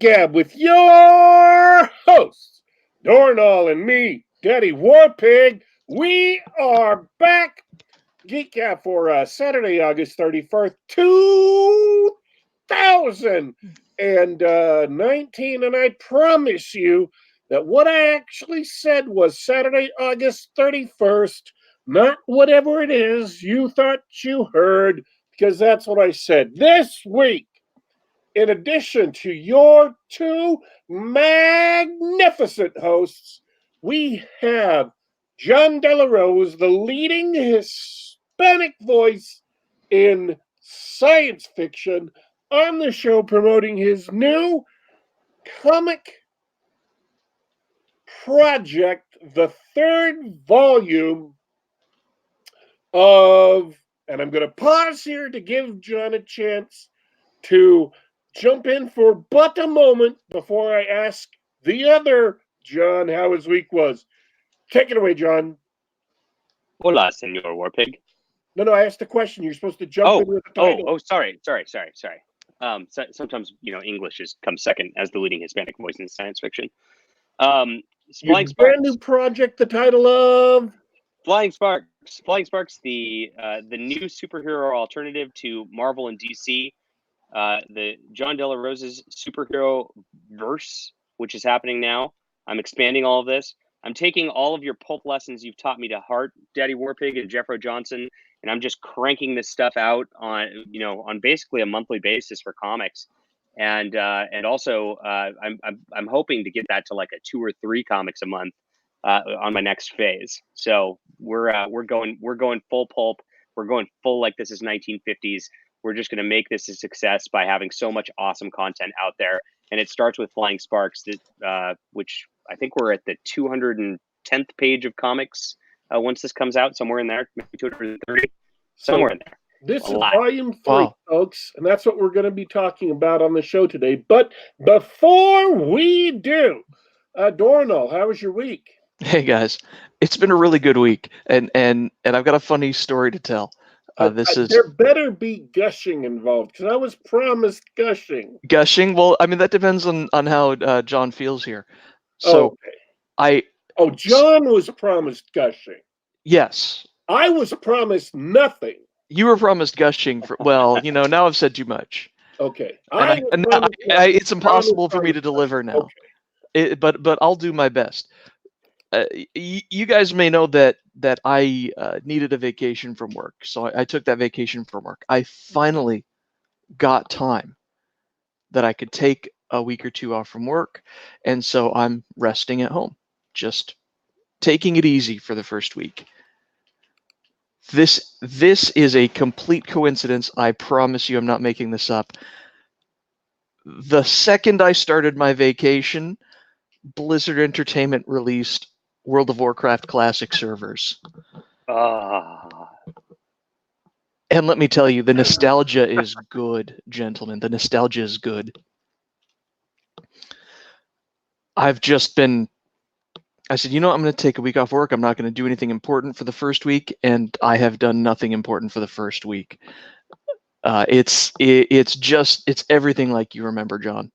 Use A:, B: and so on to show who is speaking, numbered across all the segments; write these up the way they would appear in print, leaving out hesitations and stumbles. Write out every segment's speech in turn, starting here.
A: Gab with your hosts, Dornall and me, Daddy Warpig. We are back. Geek Gab for Saturday, August 31st, 2019. And I promise you that what I actually said was Saturday, August 31st, not whatever it is you thought you heard, because that's what I said. This week, in addition to your two magnificent hosts, we have Jon Del Arroz, the leading Hispanic voice in science fiction, on the show promoting his new comic project, the third volume of, and I'm going to pause here to give Jon a chance to jump in for but a moment before I ask the other Jon how his week was. Take it away, Jon.
B: Hola, Senor Warpig.
A: No, I asked a question. You're supposed to jump in with the title.
B: Sorry. Sometimes, English comes second as the leading Hispanic voice in science fiction.
A: Your brand new project, the title of
B: Flying Sparks. Flying Sparks, the new superhero alternative to Marvel and DC. The Jon Del Arroz's superhero verse, which is happening now. I'm expanding all of this. I'm taking all of your pulp lessons you've taught me to heart, Daddy Warpig and Jeffro Johnson, and I'm just cranking this stuff out on basically a monthly basis for comics. And also I'm hoping to get that to like a 2 or 3 comics a month on my next phase. So we're going full pulp. We're going full like this is 1950s. We're just going to make this a success by having so much awesome content out there. And it starts with Flying Sparks, which I think we're at the 210th page of comics once this comes out, somewhere in there, maybe 230, somewhere in there.
A: This is volume 3, folks, and that's what we're going to be talking about on the show today. But before we do, Dornall, how was your week?
C: Hey, guys. It's been a really good week, and I've got a funny story to tell.
A: There better be gushing involved, because I was promised gushing.
C: Gushing? Well, I mean, that depends on how Jon feels here. So,
A: okay. Jon was promised gushing.
C: Yes.
A: I was promised nothing.
C: You were promised gushing for, well, now I've said too much.
A: Okay.
C: It's impossible for me to deliver now. Okay. But I'll do my best. You guys may know that I needed a vacation from work, so I took that vacation from work. I finally got time that I could take a week or 2 off from work, and so I'm resting at home, just taking it easy for the first week. This is a complete coincidence. I promise you, I'm not making this up. The second I started my vacation, Blizzard Entertainment released World of Warcraft Classic servers. And let me tell you, the nostalgia is good, gentlemen. The nostalgia is good. I said, I'm going to take a week off work. I'm not going to do anything important for the first week, and I have done nothing important for the first week. It's everything like you remember, Jon.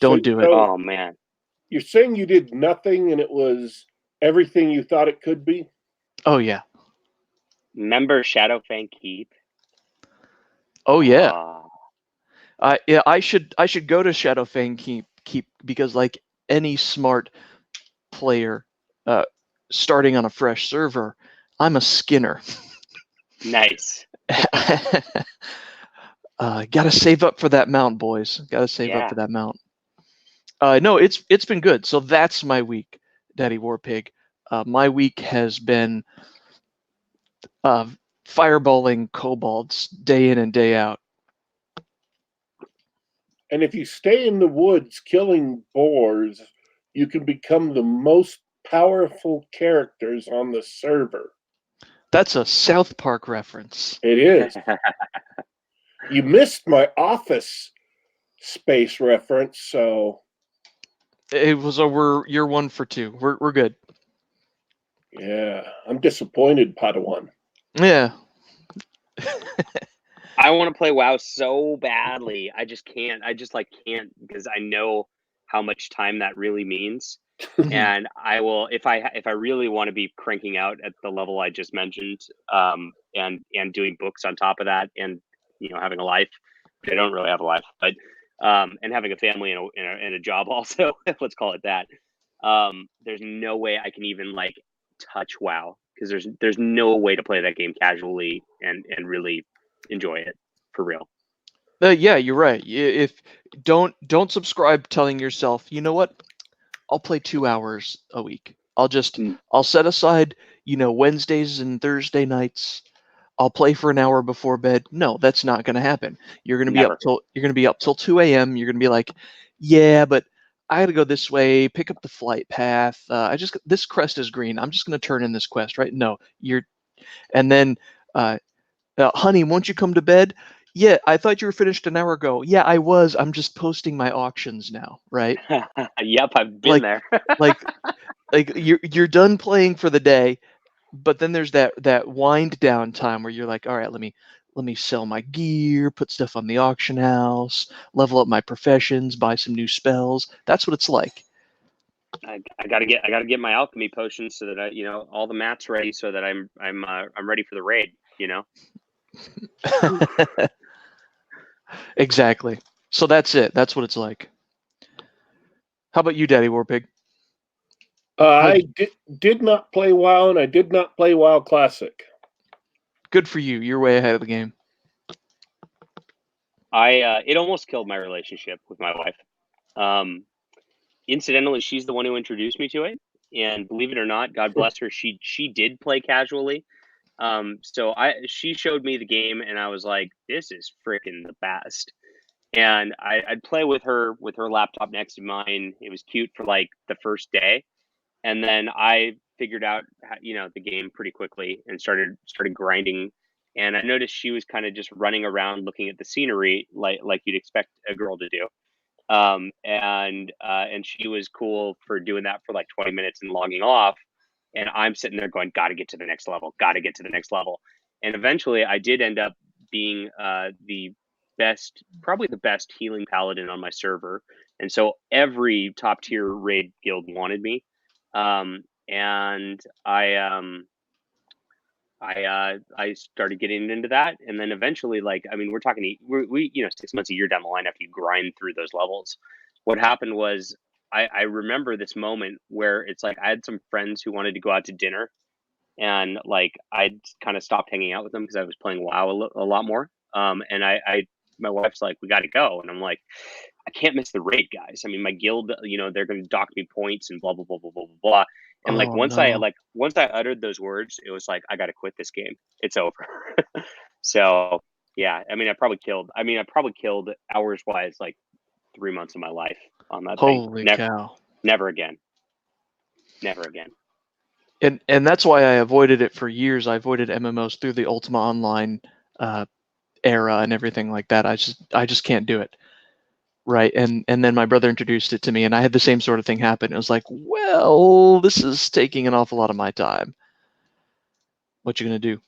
C: Don't do it.
B: Oh, man.
A: You're saying you did nothing and it was everything you thought it could be?
C: Oh, yeah.
B: Remember Shadowfang Keep?
C: Oh, yeah. I should go to Shadowfang Keep because, like any smart player starting on a fresh server, I'm a skinner.
B: Nice.
C: Gotta save up for that mount, boys. Gotta save up for that mount. No, it's been good. So that's my week, Daddy Warpig. My week has been fireballing kobolds day in and day out.
A: And if you stay in the woods killing boars, you can become the most powerful characters on the server.
C: That's a South Park reference.
A: It is. You missed my Office Space reference, so
C: it was you're 1 for 2. We're good.
A: Yeah, I'm disappointed, Padawan.
C: Yeah.
B: I want to play WoW so badly. I just can't. I just can't because I know how much time that really means. And I will, if I really want to be cranking out at the level I just mentioned, and doing books on top of that, and having a life. I don't really have a life, but and having a family and a job also. Let's call it that. There's no way I can even like touch WoW, because there's no way to play that game casually and really enjoy it for real.
C: Yeah, you're right. If don't subscribe telling yourself, you know what, I'll play 2 hours a week. I'll set aside, Wednesdays and Thursday nights. I'll play for an hour before bed. No, that's not going to happen. You're going to be
B: Never.
C: up till 2 a.m. You're going to be like, yeah, but I got to go this way, pick up the flight path. This crest is green. I'm just going to turn in this quest, right? No, and then, honey, won't you come to bed? Yeah, I thought you were finished an hour ago. Yeah, I was. I'm just posting my auctions now, right?
B: Yep, I've been there.
C: like you're done playing for the day, but then there's that wind down time where you're like, all right, let me sell my gear, put stuff on the auction house, level up my professions, buy some new spells. That's what it's like.
B: I gotta get my alchemy potions so that all the mats ready, so that I'm ready for the raid.
C: Exactly. So that's it. That's what it's like. How about you, Daddy Warpig?
A: I did not play WoW, and I did not play WoW Classic.
C: Good for you. You're way ahead of the game.
B: It almost killed my relationship with my wife. Incidentally, she's the one who introduced me to it, and believe it or not, God bless her, she did play casually. So she showed me the game, and I was like, this is freaking the best. And I'd play with her laptop next to mine. It was cute for like the first day, and then I figured out the game pretty quickly and started grinding. And I noticed she was kind of just running around looking at the scenery like you'd expect a girl to do. And she was cool for doing that for like 20 minutes and logging off. And I'm sitting there going, got to get to the next level, got to get to the next level. And eventually I did end up being probably the best healing paladin on my server. And so every top tier raid guild wanted me. And I started getting into that, and then eventually, we're talking, we 6 months, a year down the line after you grind through those levels. What happened was, I remember this moment where it's like I had some friends who wanted to go out to dinner, and like I'd kind of stopped hanging out with them because I was playing WoW a lot more. And my wife's like, we got to go, and I'm like, I can't miss the raid, guys. I mean, my guild, they're going to dock me points and blah blah blah blah blah blah. And once I uttered those words, it was like, I got to quit this game. It's over. So yeah, I probably killed hours wise like 3 months of my life on that thing.
C: Holy cow!
B: Never again. Never again.
C: And that's why I avoided it for years. I avoided MMOs through the Ultima Online era and everything like that. I just can't do it. Right. And then my brother introduced it to me, and I had the same sort of thing happen. It was like, well, this is taking an awful lot of my time. What you gonna do?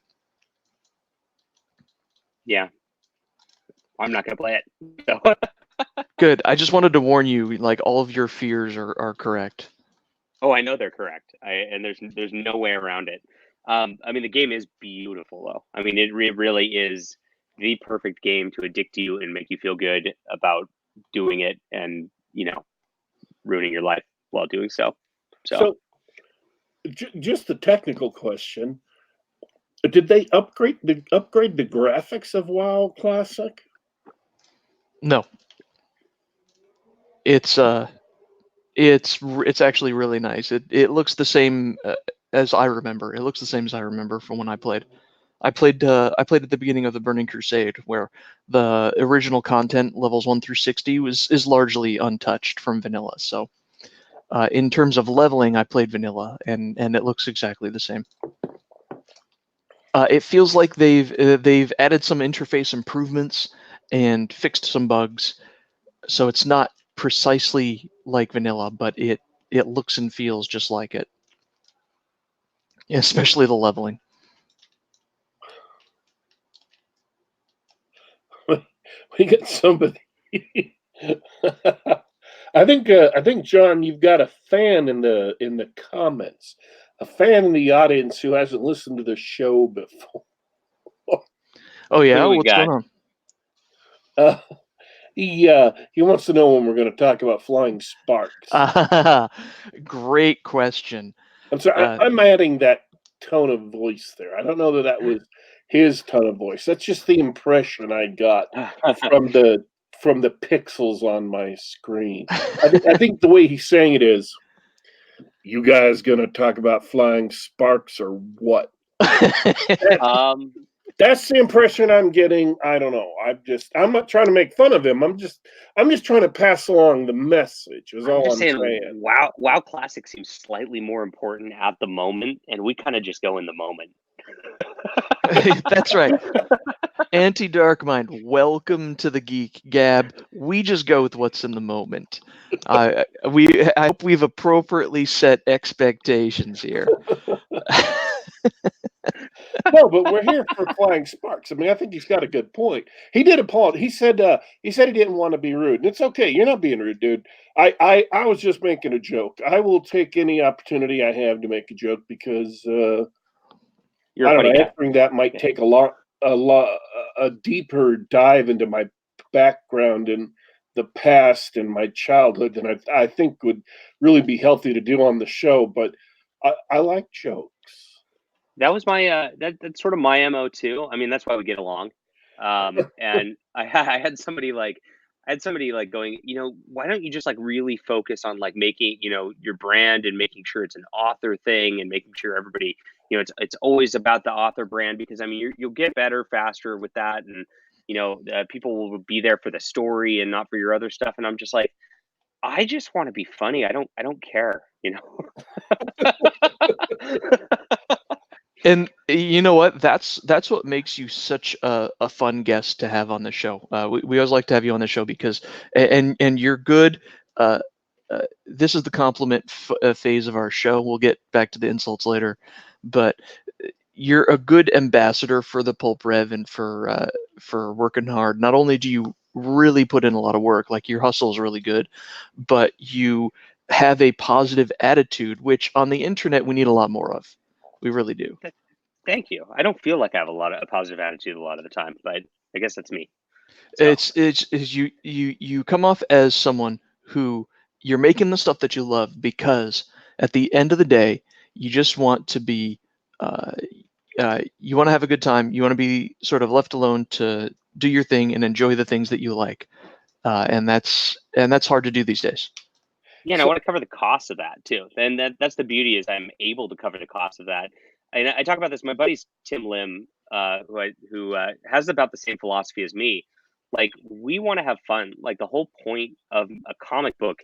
B: Yeah. I'm not gonna play it. So.
C: Good. I just wanted to warn you, like, all of your fears are correct.
B: Oh, I know they're correct. And there's no way around it. The game is beautiful though. It really is the perfect game to addict you and make you feel good about doing it, and ruining your life while doing so.
A: So just the technical question: did they upgrade the graphics of WoW Classic?
C: No. It's actually really nice. It looks the same as I remember. It looks the same as I remember from when I played. I played at the beginning of the Burning Crusade, where the original content, levels 1 through 60, is largely untouched from vanilla. So, in terms of leveling, I played vanilla, and it looks exactly the same. It feels like they've added some interface improvements and fixed some bugs, so it's not precisely like vanilla, but it looks and feels just like it, especially the leveling.
A: We get somebody. I think John, you've got a fan in the comments, a fan in the audience who hasn't listened to the show before.
C: Oh yeah,
B: Who we
C: what's
B: got?
C: going
A: Uh, he wants to know when we're going to talk about flying sparks.
C: on? Great question.
A: I'm sorry, I'm adding that tone of voice there. I don't know that was his tone of voice. That's just the impression I got from the pixels on my screen. I think the way he's saying it is, you guys gonna talk about flying sparks or what? That's the impression I'm getting. I don't know. I'm not trying to make fun of him. I'm just trying to pass along the message. Is all I'm saying.
B: WoW Classic seems slightly more important at the moment, and we kind of just go in the moment.
C: That's right. Anti-Dark Mind, welcome to the Geek Gab. We just go with what's in the moment. I hope we've appropriately set expectations here.
A: No, but we're here for flying sparks. I mean, I think he's got a good point. He did apologize. He said he didn't want to be rude. And it's okay. You're not being rude, dude. I was just making a joke. I will take any opportunity I have to make a joke because
B: You're
A: I
B: a
A: don't
B: funny
A: know.
B: guy.
A: Answering that might take a deeper dive into my background and the past and my childhood than I think would really be healthy to do on the show. But I like jokes.
B: That was my that's sort of my MO too. I mean, that's why we get along. And I had somebody like going, why don't you just like really focus on like making, your brand and making sure it's an author thing and making sure everybody, it's always about the author brand, because I mean, you'll get better faster with that. And, people will be there for the story and not for your other stuff. And I'm just like, I just want to be funny. I don't care,
C: And you know what? That's what makes you such a fun guest to have on the show. We always like to have you on the show because, and you're good. This is the compliment phase of our show. We'll get back to the insults later, but you're a good ambassador for the Pulp Rev and for working hard. Not only do you really put in a lot of work, like your hustle is really good, but you have a positive attitude, which on the internet we need a lot more of. We really do.
B: Thank you. I don't feel like I have a positive attitude a lot of the time, but I guess that's me. So.
C: It's you come off as someone who you're making the stuff that you love because at the end of the day you just want to be you want to have a good time. You want to be sort of left alone to do your thing and enjoy the things that you like, and that's hard to do these days.
B: Yeah, and I want to cover the cost of that too. And that's the beauty, is I'm able to cover the cost of that. And I talk about this. My buddy's Tim Lim, who has about the same philosophy as me. Like, we want to have fun. Like, the whole point of a comic book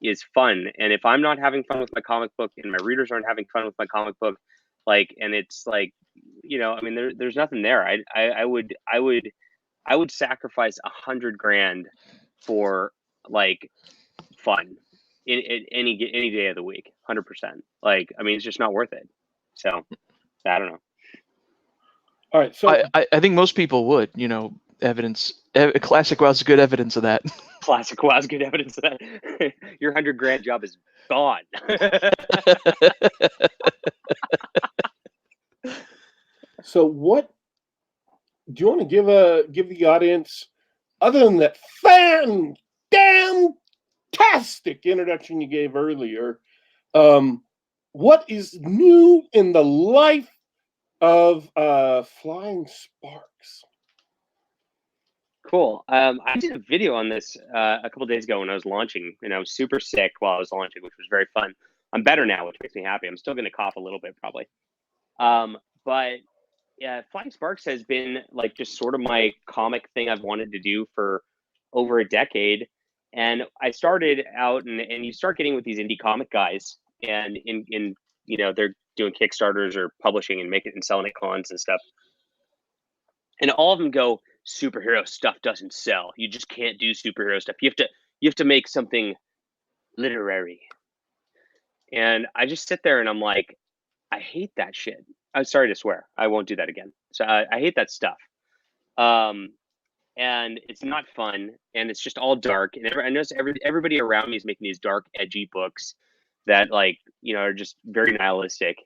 B: is fun. And if I'm not having fun with my comic book and my readers aren't having fun with my comic book, like, and it's like, I mean, there's nothing there. I would sacrifice $100,000 for like fun in any day of the week, 100%. Like, I mean, it's just not worth it. So I don't know.
A: All right, so
C: I think most people would, evidence. Classic WoW's good evidence of that.
B: Classic WoW's good evidence of that. Your $100,000 job is gone.
A: So what do you want to give the audience, other than that fantastic introduction you gave earlier, what is new in the life of Flying Sparks?
B: Cool. I did a video on this a couple days ago when I was launching, and I was super sick while I was launching, which was very fun. I'm better now, which makes me happy. I'm still going to cough a little bit probably. But yeah, Flying Sparks has been like just sort of my comic thing I've wanted to do for over a decade. And I started out, and you start getting with these indie comic guys, and in they're doing Kickstarters or publishing and making and selling at cons and stuff. And all of them go, superhero stuff doesn't sell. You just can't do superhero stuff. You have to make something literary. And I just sit there and I'm like, I hate that shit. I'm sorry to swear. I won't do that again. So I hate that stuff. and it's not fun, and it's just all dark. And I notice everybody around me is making these dark, edgy books that, like, are just very nihilistic,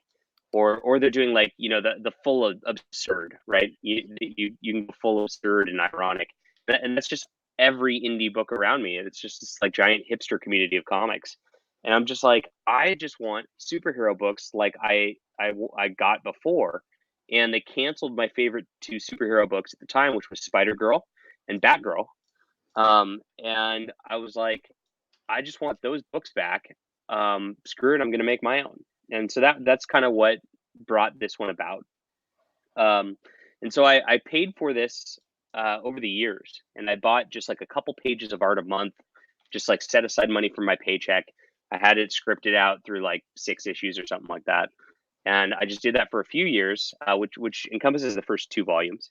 B: or they're doing, like, the full of absurd, right? You can go full absurd and ironic, and that's just every indie book around me. It's just this like giant hipster community of comics, and I'm just like, I just want superhero books like I got before, and they canceled my favorite two superhero books at the time, which was Spider-Girl and Batgirl. And I was like, I just want those books back. Screw it, I'm going to make my own. And so that's kind of what brought this one about. And so I paid for this over the years, and I bought just like a couple pages of art a month, just like set aside money from my paycheck. I had it scripted out through like 6 issues or something like that. And I just did that for a few years, which encompasses the first 2 volumes.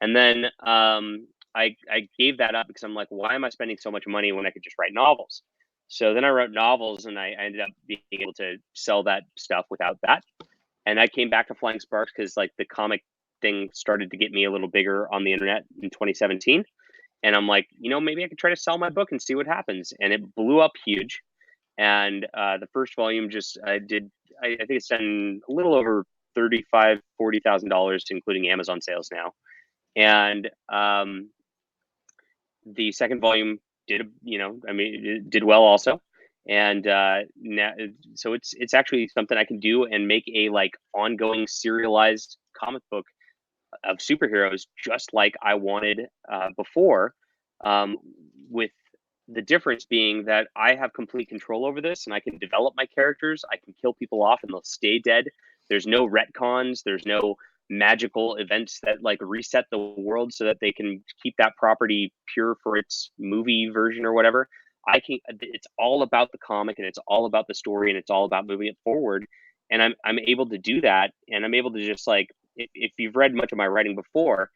B: And then I gave that up because I'm like, why am I spending so much money when I could just write novels? So then I wrote novels, and I ended up being able to sell that stuff without that. And I came back to Flying Sparks because like the comic thing started to get me a little bigger on the internet in 2017. And I'm like, maybe I could try to sell my book and see what happens. And it blew up huge. And the first volume I think it's done a little over $40,000, including Amazon sales now. And the second volume it did well also. And now, so it's actually something I can do and make a like ongoing serialized comic book of superheroes, just like I wanted before, with the difference being that I have complete control over this, and I can develop my characters. I can kill people off and they'll stay dead. There's no retcons. There's no magical events that like reset the world so that they can keep that property pure for its movie version or whatever. It's all about the comic, and it's all about the story, and it's all about moving it forward. And I'm able to do that. And I'm able to just like, if you've read much of my writing before,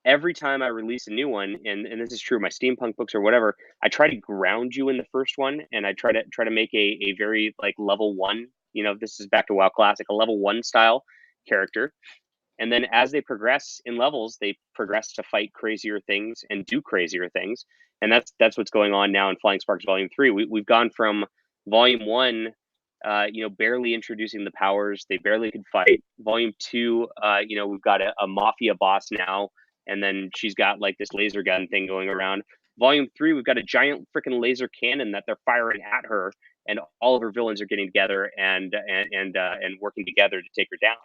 B: every time I release a new one, and this is true of my steampunk books or whatever, I try to ground you in the first one, and I try to make a very like level 1, this is back to WoW Classic, a level 1 style character. And then as they progress in levels, they progress to fight crazier things and do crazier things. And that's what's going on now in Flying Sparks Volume 3. We've gone from Volume 1, barely introducing the powers. They barely could fight. Volume 2, we've got a mafia boss now, and then she's got like this laser gun thing going around. Volume 3, we've got a giant freaking laser cannon that they're firing at her, and all of her villains are getting together and working together to take her down.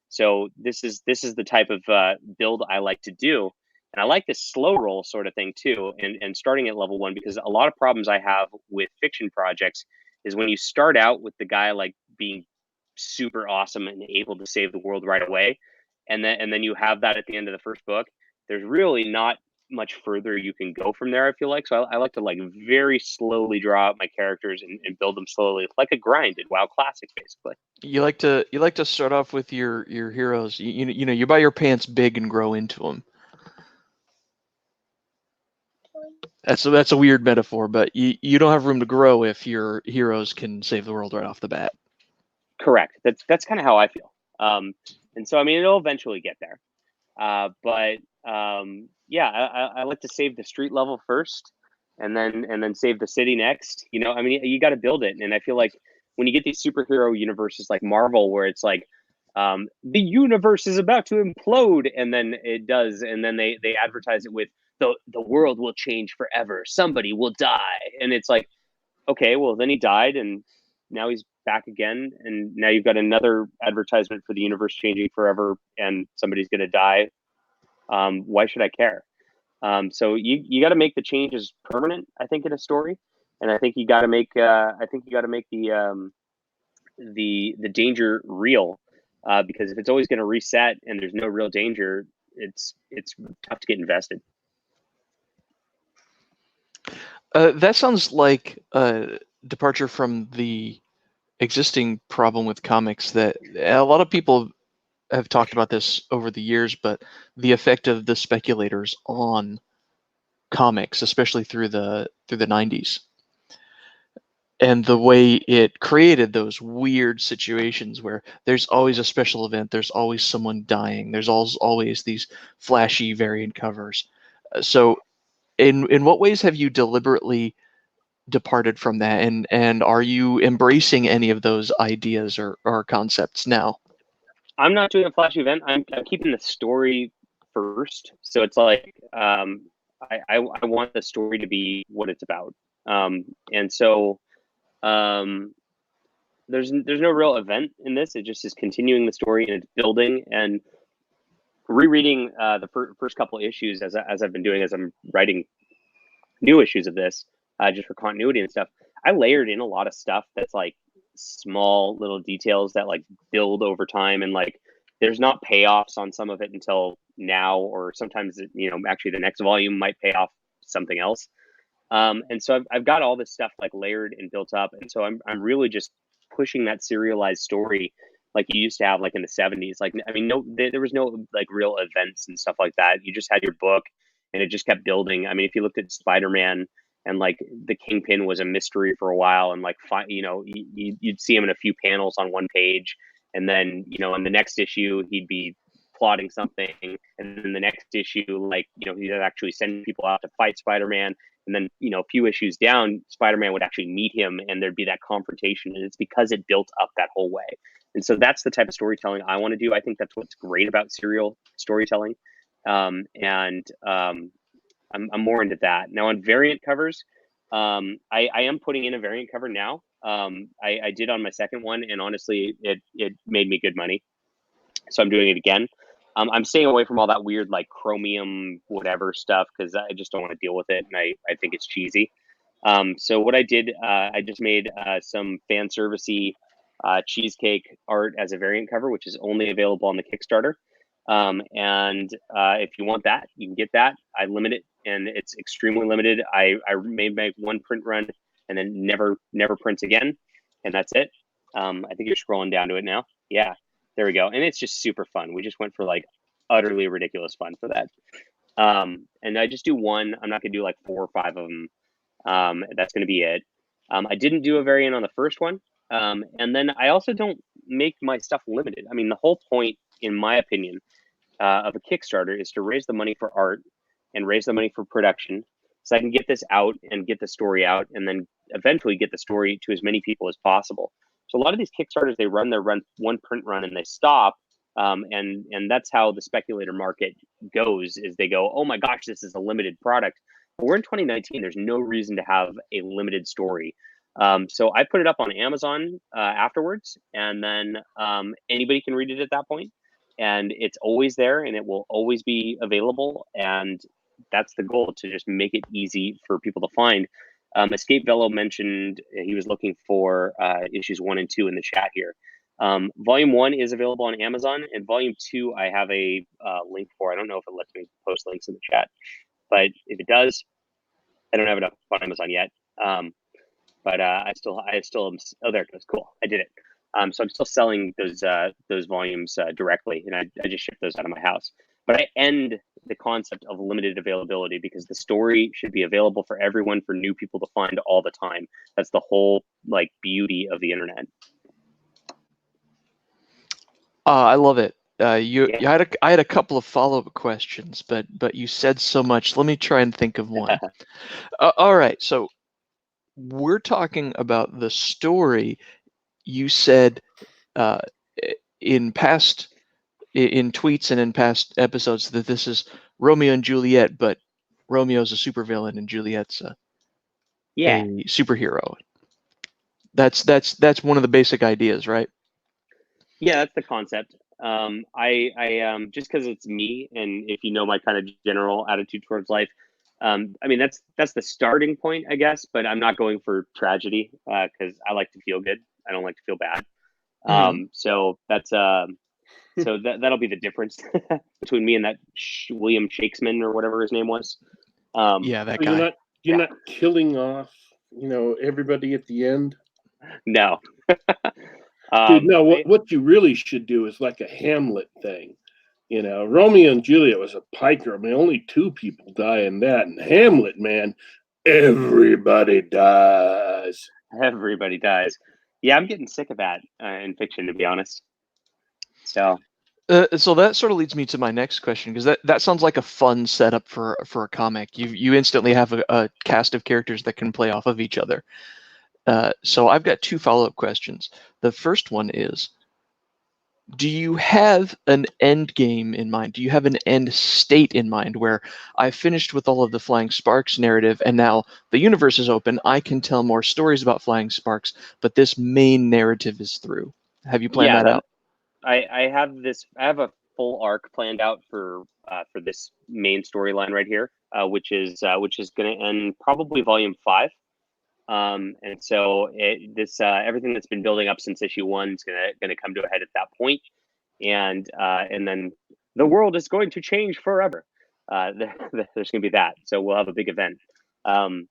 B: So this is the type of build I like to do. And I like this slow roll sort of thing too, and starting at level 1, because a lot of problems I have with fiction projects is when you start out with the guy like being super awesome and able to save the world right away, and then you have that at the end of the first book. There's really not much further you can go from there, I feel like. So I like to like very slowly draw out my characters and build them slowly, like a grind in WoW Classic, basically.
C: You like to start off with your heroes. You buy your pants big and grow into them. That's a weird metaphor, but you don't have room to grow if your heroes can save the world right off the bat.
B: Correct. That's kind of how I feel. And so I mean, it'll eventually get there. But I like to save the street level first, and then save the city next. I mean, you got to build it. And I feel like when you get these superhero universes like Marvel, where it's like the universe is about to implode, and then it does, and then they advertise it with the world will change forever. Somebody will die, and it's like, okay, well then he died, and now he's back again, and now you've got another advertisement for the universe changing forever, and somebody's going to die. Why should I care? So you got to make the changes permanent, I think, in a story, and I think you got to make the danger real, because if it's always going to reset and there's no real danger, it's tough to get invested.
C: That sounds like a departure from the existing problem with comics that a lot of people have talked about this over the years, but the effect of the speculators on comics, especially through the 90s, and the way it created those weird situations where there's always a special event, there's always someone dying, there's always these flashy variant covers. So in what ways have you deliberately departed from that, and are you embracing any of those ideas or concepts now?
B: I'm not doing a flash event. I'm keeping the story first. So it's like I want the story to be what it's about. And so there's no real event in this. It just is continuing the story and it's building and rereading the first couple issues as I've been doing as I'm writing new issues of this, just for continuity and stuff. I layered in a lot of stuff that's like small little details that like build over time, and like there's not payoffs on some of it until now, or sometimes actually the next volume might pay off something else. And so I've got all this stuff like layered and built up, and so I'm really just pushing that serialized story like you used to have like in the 70s. Like, I mean, there was no like real events and stuff like that. You just had your book and it just kept building. I mean, if you looked at Spider-Man, and like the Kingpin was a mystery for a while, and like you'd see him in a few panels on one page, and then in the next issue he'd be plotting something, and then the next issue he'd actually send people out to fight Spider-Man, and then a few issues down Spider-Man would actually meet him and there'd be that confrontation, and it's because it built up that whole way. And so that's the type of storytelling I want to do. I think that's what's great about serial storytelling. I'm more into that now. On variant covers, I am putting in a variant cover now. I did on my second one, and honestly it made me good money, so I'm doing it again. I'm staying away from all that weird like chromium whatever stuff because I just don't want to deal with it, and I think it's cheesy. So what I did, I just made some fan servicey cheesecake art as a variant cover, which is only available on the Kickstarter. And if you want that, you can get that. I limit it, and it's extremely limited. I made my one print run and then never prints again, and that's it. I think you're scrolling down to it now. Yeah, there we go. And it's just super fun. We just went for like utterly ridiculous fun for that. And I just do one. I'm not gonna do like 4 or 5 of them. That's gonna be it. I didn't do a variant on the first one. And then I also don't make my stuff limited. I mean, the whole point, in my opinion, of a Kickstarter is to raise the money for art and raise the money for production, so I can get this out and get the story out, and then eventually get the story to as many people as possible. So a lot of these Kickstarters, they run one print run and they stop, and that's how the speculator market goes. Is they go, oh my gosh, this is a limited product. But we're in 2019. There's no reason to have a limited story. So I put it up on Amazon afterwards, and then anybody can read it at that point, and it's always there, and it will always be available. And that's the goal, to just make it easy for people to find. Escape Velo mentioned he was looking for issues 1 and 2 in the chat here. Volume 1 is available on Amazon, and Volume 2 I have a link for. I don't know if it lets me post links in the chat, but if it does, I don't have it up on Amazon yet. But I still am. Oh, there it goes. Cool, I did it. So I'm still selling those volumes directly, and I just ship those out of my house. But I end the concept of limited availability because the story should be available for everyone, for new people to find all the time. That's the whole like beauty of the internet.
C: I love it. I had a couple of follow-up questions, but you said so much. Let me try and think of one. All right, so we're talking about the story. You said in tweets and in past episodes that this is Romeo and Juliet, but Romeo's a supervillain and Juliet's a superhero. That's one of the basic ideas, right?
B: Yeah, that's the concept. I just because it's me, and if you know my kind of general attitude towards life, I mean that's the starting point, I guess. But I'm not going for tragedy because I like to feel good. I don't like to feel bad. So that's so that'll be the difference between me and that William Shakespeare or whatever his name was.
C: Yeah, that guy.
A: You're not killing off, everybody at the end.
B: No.
A: Dude, no. What you really should do is like a Hamlet thing. Romeo and Juliet was a piker. I mean, only 2 people die in that. And Hamlet, man, everybody dies.
B: Everybody dies. Yeah, I'm getting sick of that in fiction, to be honest. So,
C: So that sort of leads me to my next question, because that sounds like a fun setup for a comic. You instantly have a cast of characters that can play off of each other. So I've got two follow-up questions. The first one is, do you have an end game in mind? Do you have an end state in mind where I finished with all of the Flying Sparks narrative and now the universe is open, I can tell more stories about Flying Sparks, but this main narrative is through? Have you planned
B: Yeah,
C: that out?
B: I have this. I have a full arc planned out for this main storyline right here, which is going to end probably volume 5. And so this everything that's been building up since issue 1 is gonna come to a head at that point, and then the world is going to change forever. There's going to be that, so we'll have a big event. Um,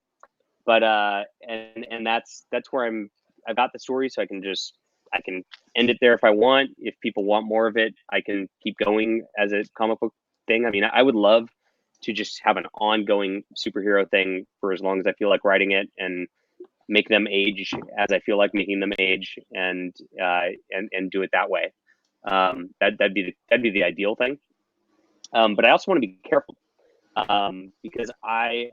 B: and that's where I've got the story, so I can end it there if I want. If people want more of it, I can keep going as a comic book thing. I mean, I would love to just have an ongoing superhero thing for as long as I feel like writing it, and make them age as I feel like making them age, and do it that way. That'd be the ideal thing. But I also want to be careful, because I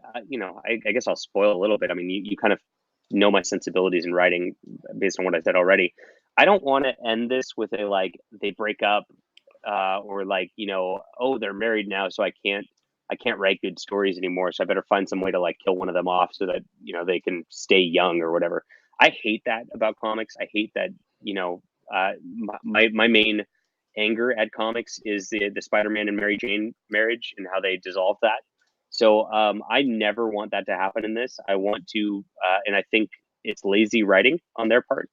B: guess I'll spoil a little bit. I mean, you kind of know my sensibilities in writing based on what I said already. I don't want to end this with a like they break up, or like, oh, they're married now, so I can't write good stories anymore. So I better find some way to like kill one of them off so that they can stay young or whatever. I hate that about comics. I hate that my main anger at comics is the Spider-Man and Mary Jane marriage and how they dissolved that. So I never want that to happen in this. I want to, and I think it's lazy writing on their part.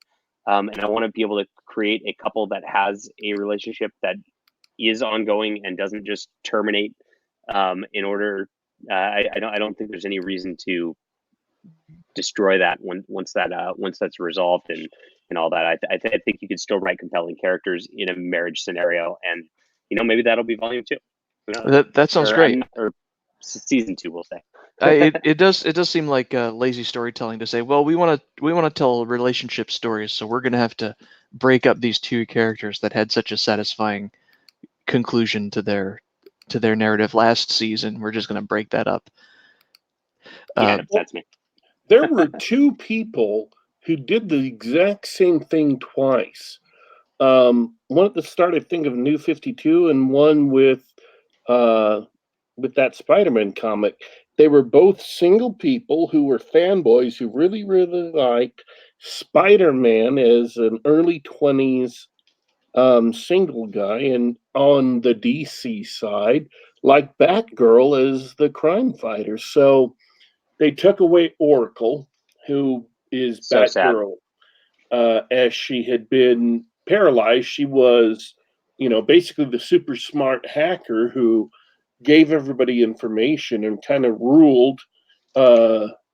B: And I want to be able to create a couple that has a relationship that is ongoing and doesn't just terminate. In order, I don't think there's any reason to destroy that once that's resolved and all that. I think you could still write compelling characters in a marriage scenario, and maybe that'll be volume 2.
C: That sounds great.
B: Or season 2, we'll say.
C: It does seem like lazy storytelling to say, well, we want to tell relationship stories, so we're going to have to break up these two characters that had such a satisfying conclusion to their narrative last season. We're just going to break that up.
B: Yeah, that's me.
A: There were two people who did the exact same thing twice. One at the start, I think, of New 52, and one with that Spider-Man comic. They were both single people who were fanboys who really, really liked Spider-Man as an early 20s single guy, and on the DC side, like Batgirl as the crime fighter. So they took away Oracle, who is
B: So sad.
A: Batgirl, as she had been paralyzed. She was, basically the super smart hacker who gave everybody information and kind of ruled.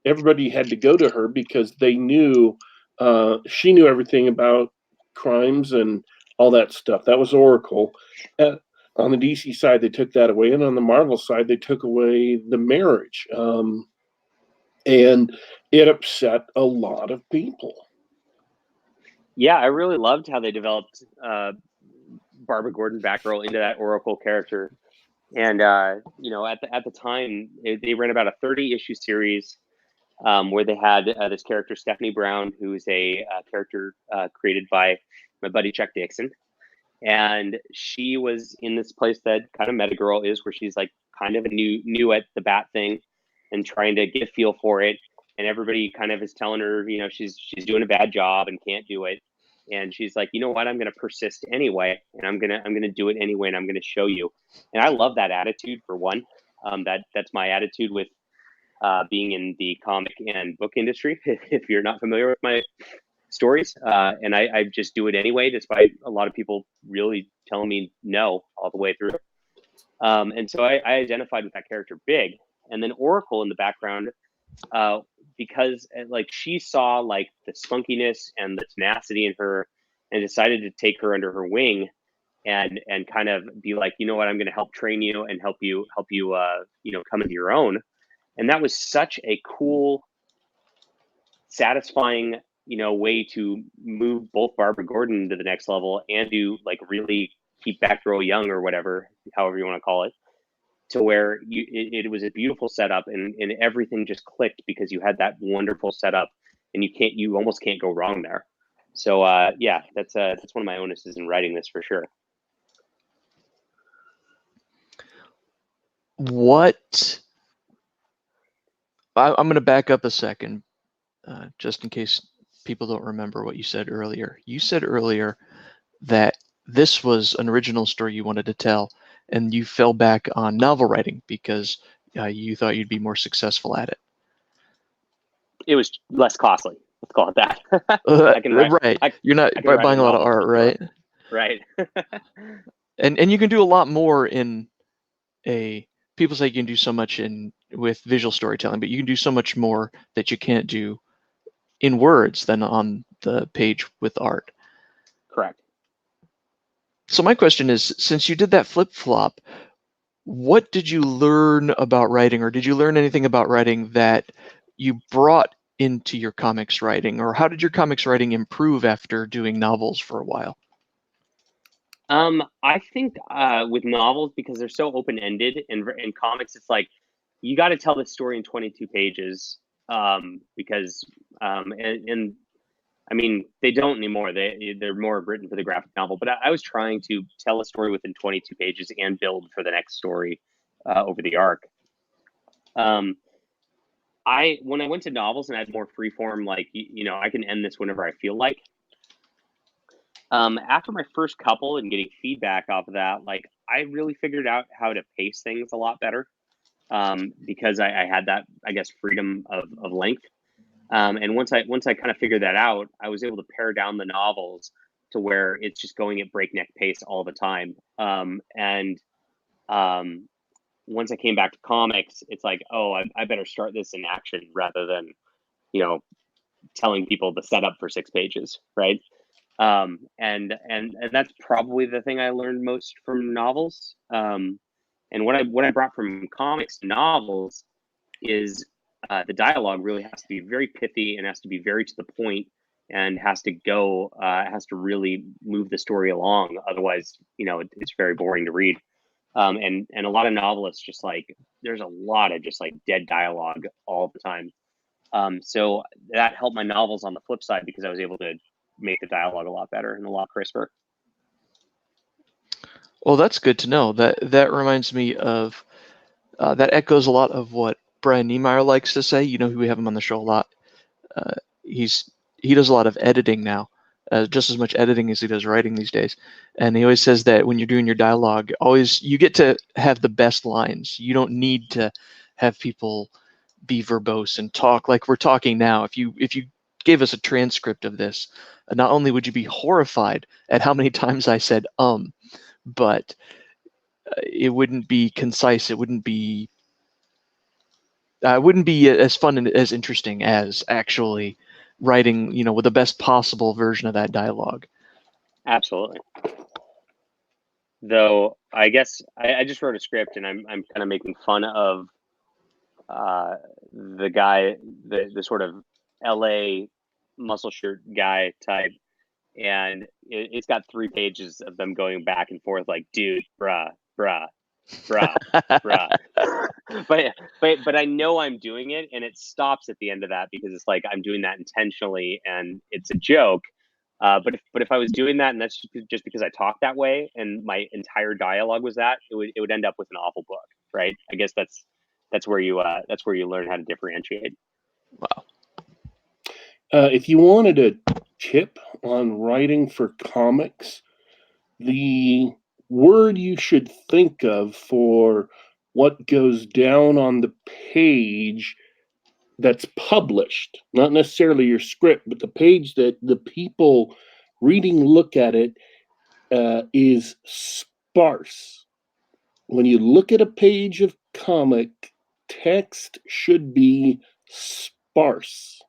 A: Everybody had to go to her because they knew she knew everything about crimes and all that stuff. That was Oracle. On the DC side, they took that away, and on the Marvel side, they took away the marriage. And it upset a lot of people.
B: Yeah, I really loved how they developed Barbara Gordon Batgirl into that Oracle character. And at the time, they ran about a 30-issue series where they had this character Stephanie Brown, who is a character created by my buddy Chuck Dixon, and she was in this place that kind of Metagirl is, where she's like kind of a new at the bat thing and trying to get a feel for it, and everybody kind of is telling her she's doing a bad job and can't do it. And she's like, you know what, I'm going to persist anyway, and I'm going to do it anyway, and I'm going to show you. And I love that attitude, for one. That's my attitude with being in the comic and book industry. If you're not familiar with my stories, and I just do it anyway, despite a lot of people really telling me no all the way through. And so I identified with that character big. And then Oracle in the background, because like she saw like the spunkiness and the tenacity in her, and decided to take her under her wing, and kind of be like, you know what, I'm going to help train you and help you come into your own. And that was such a cool, satisfying way to move both Barbara Gordon to the next level, and to like really keep Batgirl young or whatever, however you want to call it, to where it was a beautiful setup and everything just clicked because you had that wonderful setup and you almost can't go wrong there. So yeah, that's one of my onuses in writing this for sure.
C: What? I'm going to back up a second, just in case people don't remember what you said earlier. You said earlier that this was an original story you wanted to tell, and you fell back on novel writing because you thought you'd be more successful at it.
B: It was less costly. Let's call it that. I can write,
C: right. You're not buying a lot of art, right?
B: Right.
C: and you can do a lot more in a. People say you can do so much with visual storytelling, but you can do so much more that you can't do in words than on the page with art.
B: Correct.
C: So my question is, since you did that flip-flop, what did you learn about writing, or did you learn anything about writing that you brought into your comics writing, or how did your comics writing improve after doing novels for a while?
B: I think with novels, because they're so open-ended, and in comics, it's like you got to tell the story in 22 pages because and I mean they don't anymore. They're more written for the graphic novel. But I was trying to tell a story within 22 pages and build for the next story over the arc. When I went to novels and I had more freeform, like I can end this whenever I feel like. After my first couple and getting feedback off of that, like I really figured out how to pace things a lot better because I had that, I guess, freedom of length. And once I kind of figured that out, I was able to pare down the novels to where it's just going at breakneck pace all the time. Once I came back to comics, it's like, oh, I better start this in action rather than, telling people the setup for 6 pages, right? And that's probably the thing I learned most from novels. And what I brought from comics to novels is the dialogue really has to be very pithy and has to be very to the point and has to really move the story along. Otherwise, it's very boring to read. And a lot of novelists just like there's a lot of just like dead dialogue all the time. So that helped my novels on the flip side because I was able to make the dialogue a lot better and a lot crisper.
C: Well, that's good to know. That reminds me of that echoes a lot of what Brian Niemeyer likes to say. We have him on the show a lot. He does a lot of editing now, just as much editing as he does writing these days. And he always says that when you're doing your dialogue, you get to have the best lines. You don't need to have people be verbose and talk like we're talking now. If you gave us a transcript of this, not only would you be horrified at how many times I said but it wouldn't be concise. It wouldn't be as fun and as interesting as actually writing, with the best possible version of that dialogue.
B: Absolutely. Though I guess I just wrote a script and I'm kind of making fun of the guy, the sort of LA muscle shirt guy type, and it's got 3 pages of them going back and forth like, dude, bruh, but I know I'm doing it, and it stops at the end of that because it's like I'm doing that intentionally and it's a joke. But if I was doing that and that's just because I talk that way and my entire dialogue was that, it would end up with an awful book, right? I guess that's where you learn how to differentiate.
C: Wow.
A: If you wanted a tip on writing for comics, the word you should think of for what goes down on the page that's published, not necessarily your script, but the page that the people reading look at it, is sparse. When you look at a page of comic, text should be sparse.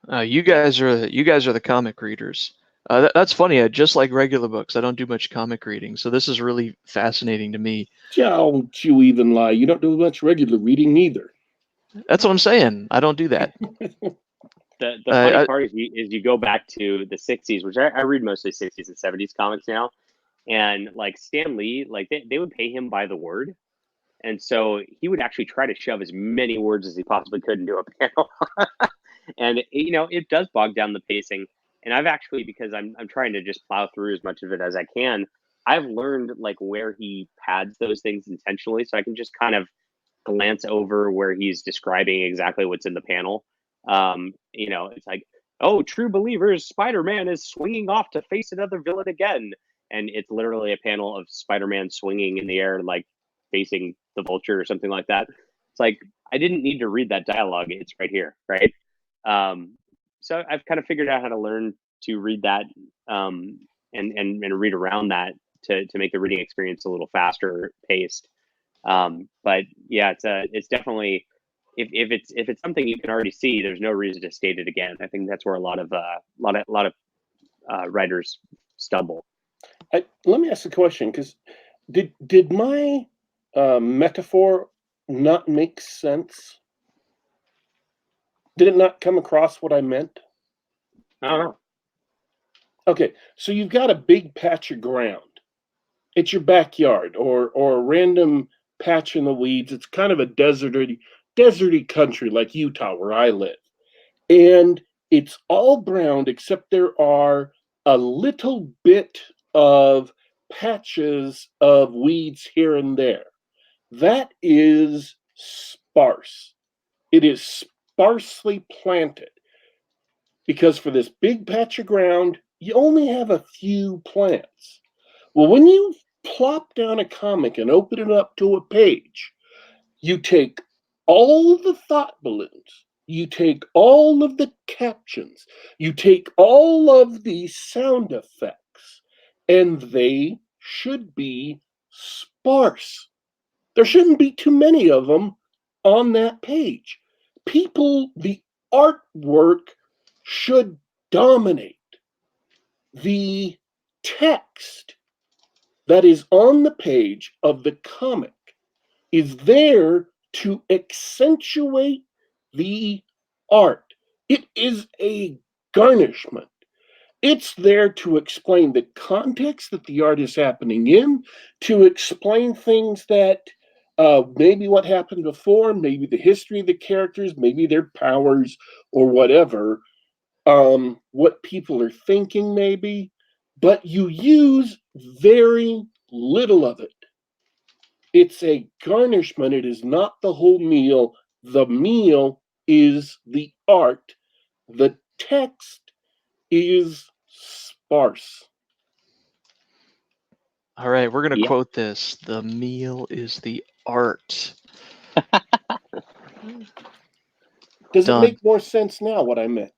C: You guys are the comic readers. That's funny. Just like regular books, I don't do much comic reading, so this is really fascinating to me.
A: Don't you even lie. You don't do much regular reading either.
C: That's what I'm saying. I don't do that.
B: The funny part is you go back to the 60s, which I read mostly 60s and 70s comics now, and like Stan Lee, like they would pay him by the word, and so he would actually try to shove as many words as he possibly could into a panel, and it does bog down the pacing. And I've actually, because I'm trying to just plow through as much of it as I can, I've learned like where he pads those things intentionally, so I can just kind of glance over where he's describing exactly what's in the panel. It's like, oh, true believers, Spider-Man is swinging off to face another villain again. And it's literally a panel of Spider-Man swinging in the air, like facing the Vulture or something like that. It's like, I didn't need to read that dialogue. It's right here, right? So I've kind of figured out how to learn to read that and read around that to make the reading experience a little faster paced. But yeah, it's definitely, if it's something you can already see, there's no reason to state it again. I think that's where a lot of writers stumble.
A: Let me ask a question, because did my metaphor not make sense? Did it not come across what I meant?
B: I don't know.
A: Okay, so you've got a big patch of ground. It's your backyard or a random patch in the weeds. It's kind of a deserty country like Utah, where I live. And it's all brown, except there are a little bit of patches of weeds here and there. That is sparse. It is sparsely planted, because for this big patch of ground, you only have a few plants. Well, when you plop down a comic and open it up to a page, you take all the thought balloons, you take all of the captions, you take all of the sound effects, and they should be sparse. There shouldn't be too many of them on that page. The artwork should dominate. The text that is on the page of the comic is there to accentuate the art. It is a garnishment. It's there to explain the context that the art is happening in, to explain things that maybe what happened before, maybe the history of the characters, maybe their powers or whatever, what people are thinking maybe, but you use very little of it. It's a garnishment. It is not the whole meal. The meal is the art. The text is sparse.
C: All right, we're going to quote this. The meal is the art.
A: Does it make more sense now what I meant?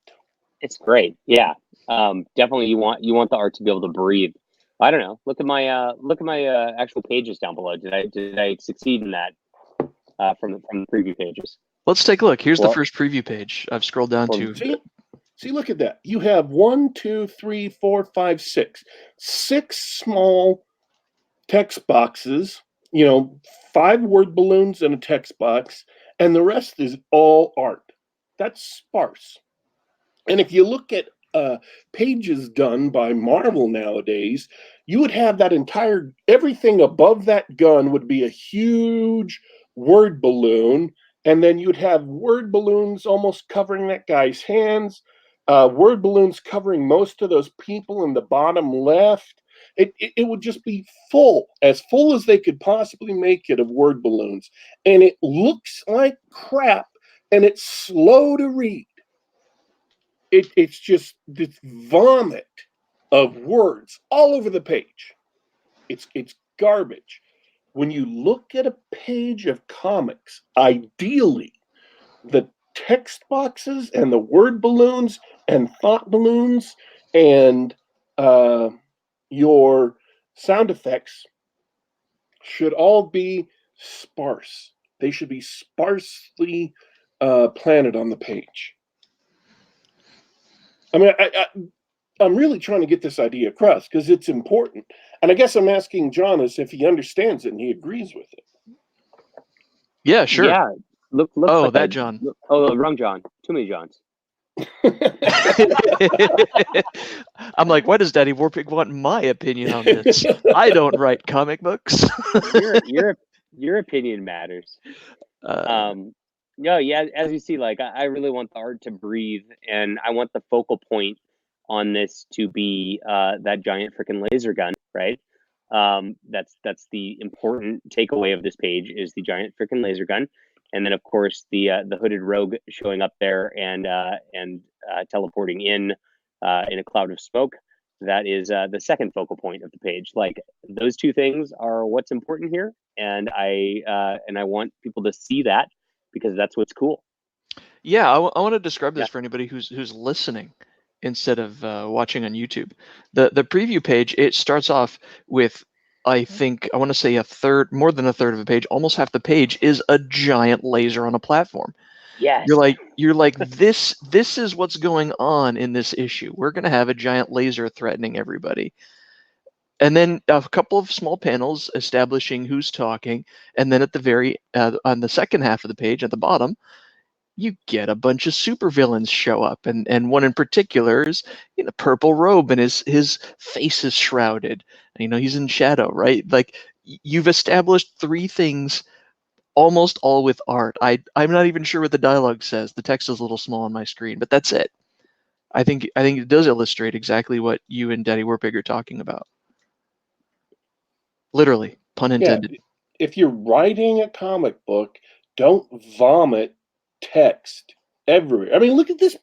B: It's great. Yeah. Definitely you want the art to be able to breathe. I don't know. Look at my actual pages down below. Did I succeed in that from the preview pages?
C: Let's take a look. Here's the first preview page. I've scrolled down to.
A: See, look at that. You have 1, 2, 3, 4, 5, 6. 6 small text boxes, 5 word balloons and a text box, and the rest is all art. That's sparse. And if you look at pages done by Marvel nowadays, you would have that everything above that gun would be a huge word balloon, and then you'd have word balloons almost covering that guy's hands, word balloons covering most of those people in the bottom left. It would just be as full as they could possibly make it of word balloons. And it looks like crap, and it's slow to read. It's just this vomit of words all over the page. It's garbage. When you look at a page of comics, ideally, the text boxes and the word balloons and thought balloons and your sound effects should all be sparse. They should be sparsely planted on the page. I mean, I'm really trying to get this idea across because it's important. And I guess I'm asking John as if he understands it and he agrees with it.
C: Yeah, sure.
B: Yeah. Look
C: like that John.
B: Oh, wrong John. Too many Johns.
C: I'm like, why does Daddy Warpig want my opinion on this? I don't write comic books.
B: your opinion matters.
C: Uh,
B: No, yeah, as you see, like I really want the art to breathe, and I want the focal point on this to be that giant freaking laser gun, right? That's the important takeaway of this page is the giant freaking laser gun, and then of course the hooded rogue showing up there and teleporting in a cloud of smoke. That is the second focal point of the page. Like those two things are what's important here, and I want people to see that because that's what's cool.
C: yeah, I want to describe this
B: Yeah.
C: for anybody who's listening instead of watching on YouTube. The preview page, it starts off with, I think, I want to say more than a third of a page, almost half the page is a giant laser on a platform.
B: Yes.
C: You're like this is what's going on in this issue. We're going to have a giant laser threatening everybody. And then a couple of small panels establishing who's talking, and then at the very on the second half of the page at the bottom, you get a bunch of supervillains show up, and one in particular is in a purple robe, and his face is shrouded. He's in shadow, right? Like you've established three things, almost all with art. I'm not even sure what the dialogue says. The text is a little small on my screen, but that's it. I think it does illustrate exactly what you and Daddy Warpig are talking about. Literally, pun intended.
A: Yeah, if you're writing a comic book, don't vomit text everywhere. I mean, look at this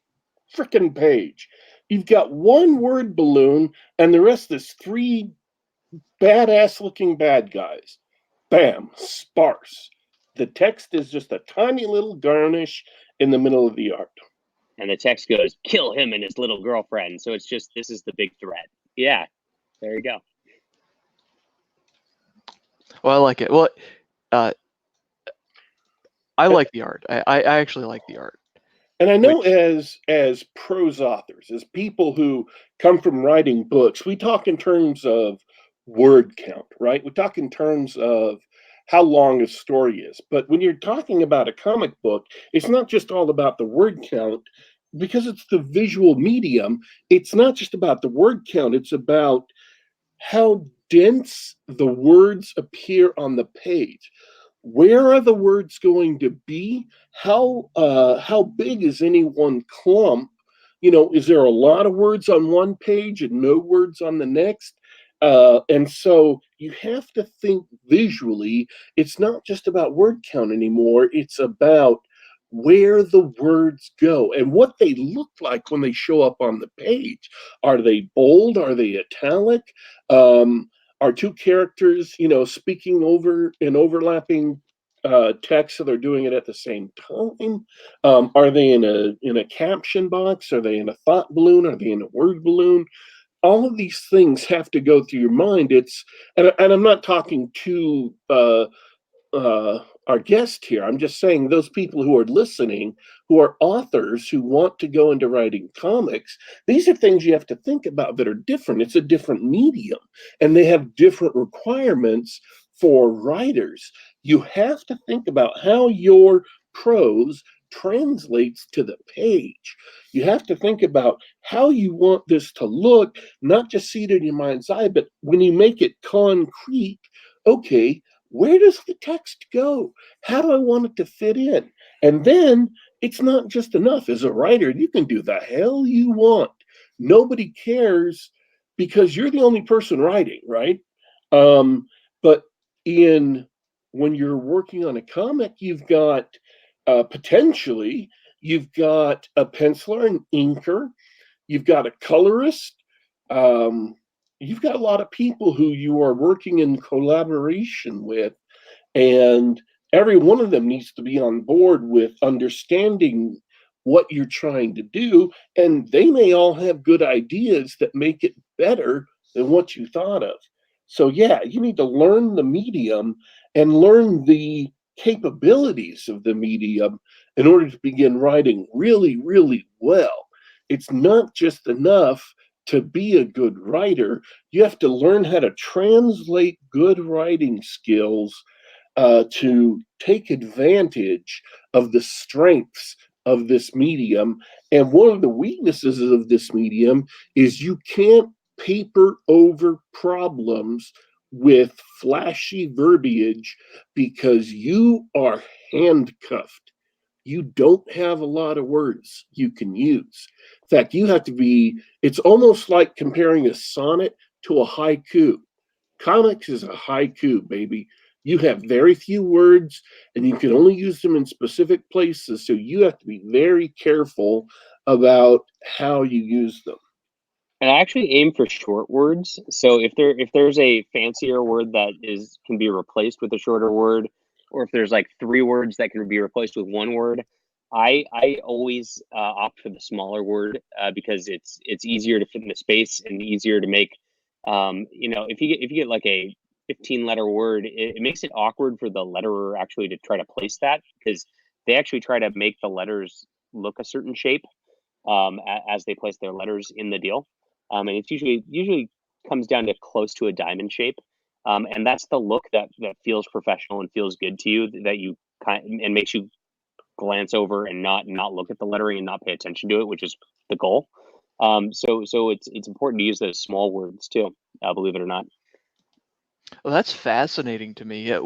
A: freaking page. You've got one word balloon, and the rest is three badass looking bad guys. Bam, sparse. The text is just a tiny little garnish in the middle of the art.
B: And the text goes, "Kill him and his little girlfriend." So it's just this is the big threat. Yeah, there you go.
C: Well, I like it. Well, I like the art. I actually like the art.
A: And I know as prose authors, as people who come from writing books, we talk in terms of word count, right? We talk in terms of how long a story is. But when you're talking about a comic book, it's not just all about the word count because it's the visual medium. It's not just about the word count, it's about how dense the words appear on the page. Where are the words going to be? How big is any one clump? Is there a lot of words on one page and no words on the next? And so you have to think visually. It's not just about word count anymore. It's about where the words go and what they look like when they show up on the page. Are they bold? Are they italic? Are two characters, speaking over and overlapping text, so they're doing it at the same time? Are they in a caption box? Are they in a thought balloon? Are they in a word balloon? All of these things have to go through your mind. And I'm not talking to our guest here. I'm just saying those people who are listening, who are authors who want to go into writing comics, these are things you have to think about that are different. It's a different medium, and they have different requirements for writers. You have to think about how your prose translates to the page. You have to think about how you want this to look, not just see it in your mind's eye, but when you make it concrete, okay, where does the text go? How do I want it to fit in? And then it's not just enough. As a writer, you can do the hell you want. Nobody cares because you're the only person writing, right? But when you're working on a comic, you've got potentially you've got a penciler, an inker, you've got a colorist. You've got a lot of people who you are working in collaboration with, and every one of them needs to be on board with understanding what you're trying to do, and they may all have good ideas that make it better than what you thought of. So yeah, you need to learn the medium and learn the capabilities of the medium in order to begin writing really, really well. It's not just enough to be a good writer. You have to learn how to translate good writing skills to take advantage of the strengths of this medium. And one of the weaknesses of this medium is you can't paper over problems with flashy verbiage because you are handcuffed. You don't have a lot of words you can use. In fact, you have to be, it's almost like comparing a sonnet to a haiku. Comics is a haiku, baby. You have very few words and you can only use them in specific places. So you have to be very careful about how you use them.
B: And I actually aim for short words. So if there's a fancier word that can be replaced with a shorter word, or if there's like 3 words that can be replaced with 1 word, I always opt for the smaller word because it's easier to fit in the space and easier to make. If you get like a 15-letter word, it makes it awkward for the letterer actually to try to place that, because they actually try to make the letters look a certain shape as they place their letters in the deal. And it's usually comes down to close to a diamond shape, and that's the look that feels professional and feels good to you, that you and makes you glance over and not look at the lettering and not pay attention to it, which is the goal. So it's important to use those small words too, believe it or not.
C: Well, that's fascinating to me.
B: Yeah.